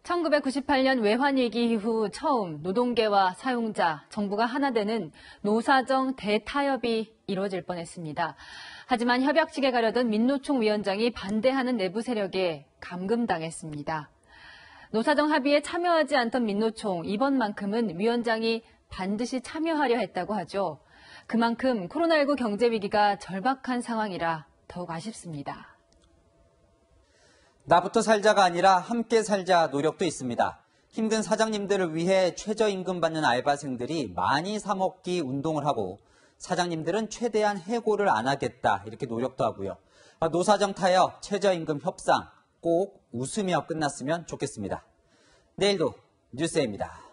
[SPEAKER 1] 1998년 외환위기 이후 처음 노동계와 사용자, 정부가 하나 되는 노사정 대타협이 이루어질 뻔했습니다. 하지만 협약식에 가려던 민노총 위원장이 반대하는 내부 세력에 감금당했습니다. 노사정 합의에 참여하지 않던 민노총, 이번만큼은 위원장이 반드시 참여하려 했다고 하죠. 그만큼 코로나19 경제 위기가 절박한 상황이라 더욱 아쉽습니다.
[SPEAKER 11] 나부터 살자가 아니라 함께 살자 노력도 있습니다. 힘든 사장님들을 위해 최저임금 받는 알바생들이 많이 사먹기 운동을 하고 사장님들은 최대한 해고를 안 하겠다 이렇게 노력도 하고요. 노사정 타협, 최저임금 협상 꼭 웃으며 끝났으면 좋겠습니다. 내일도 뉴스입니다.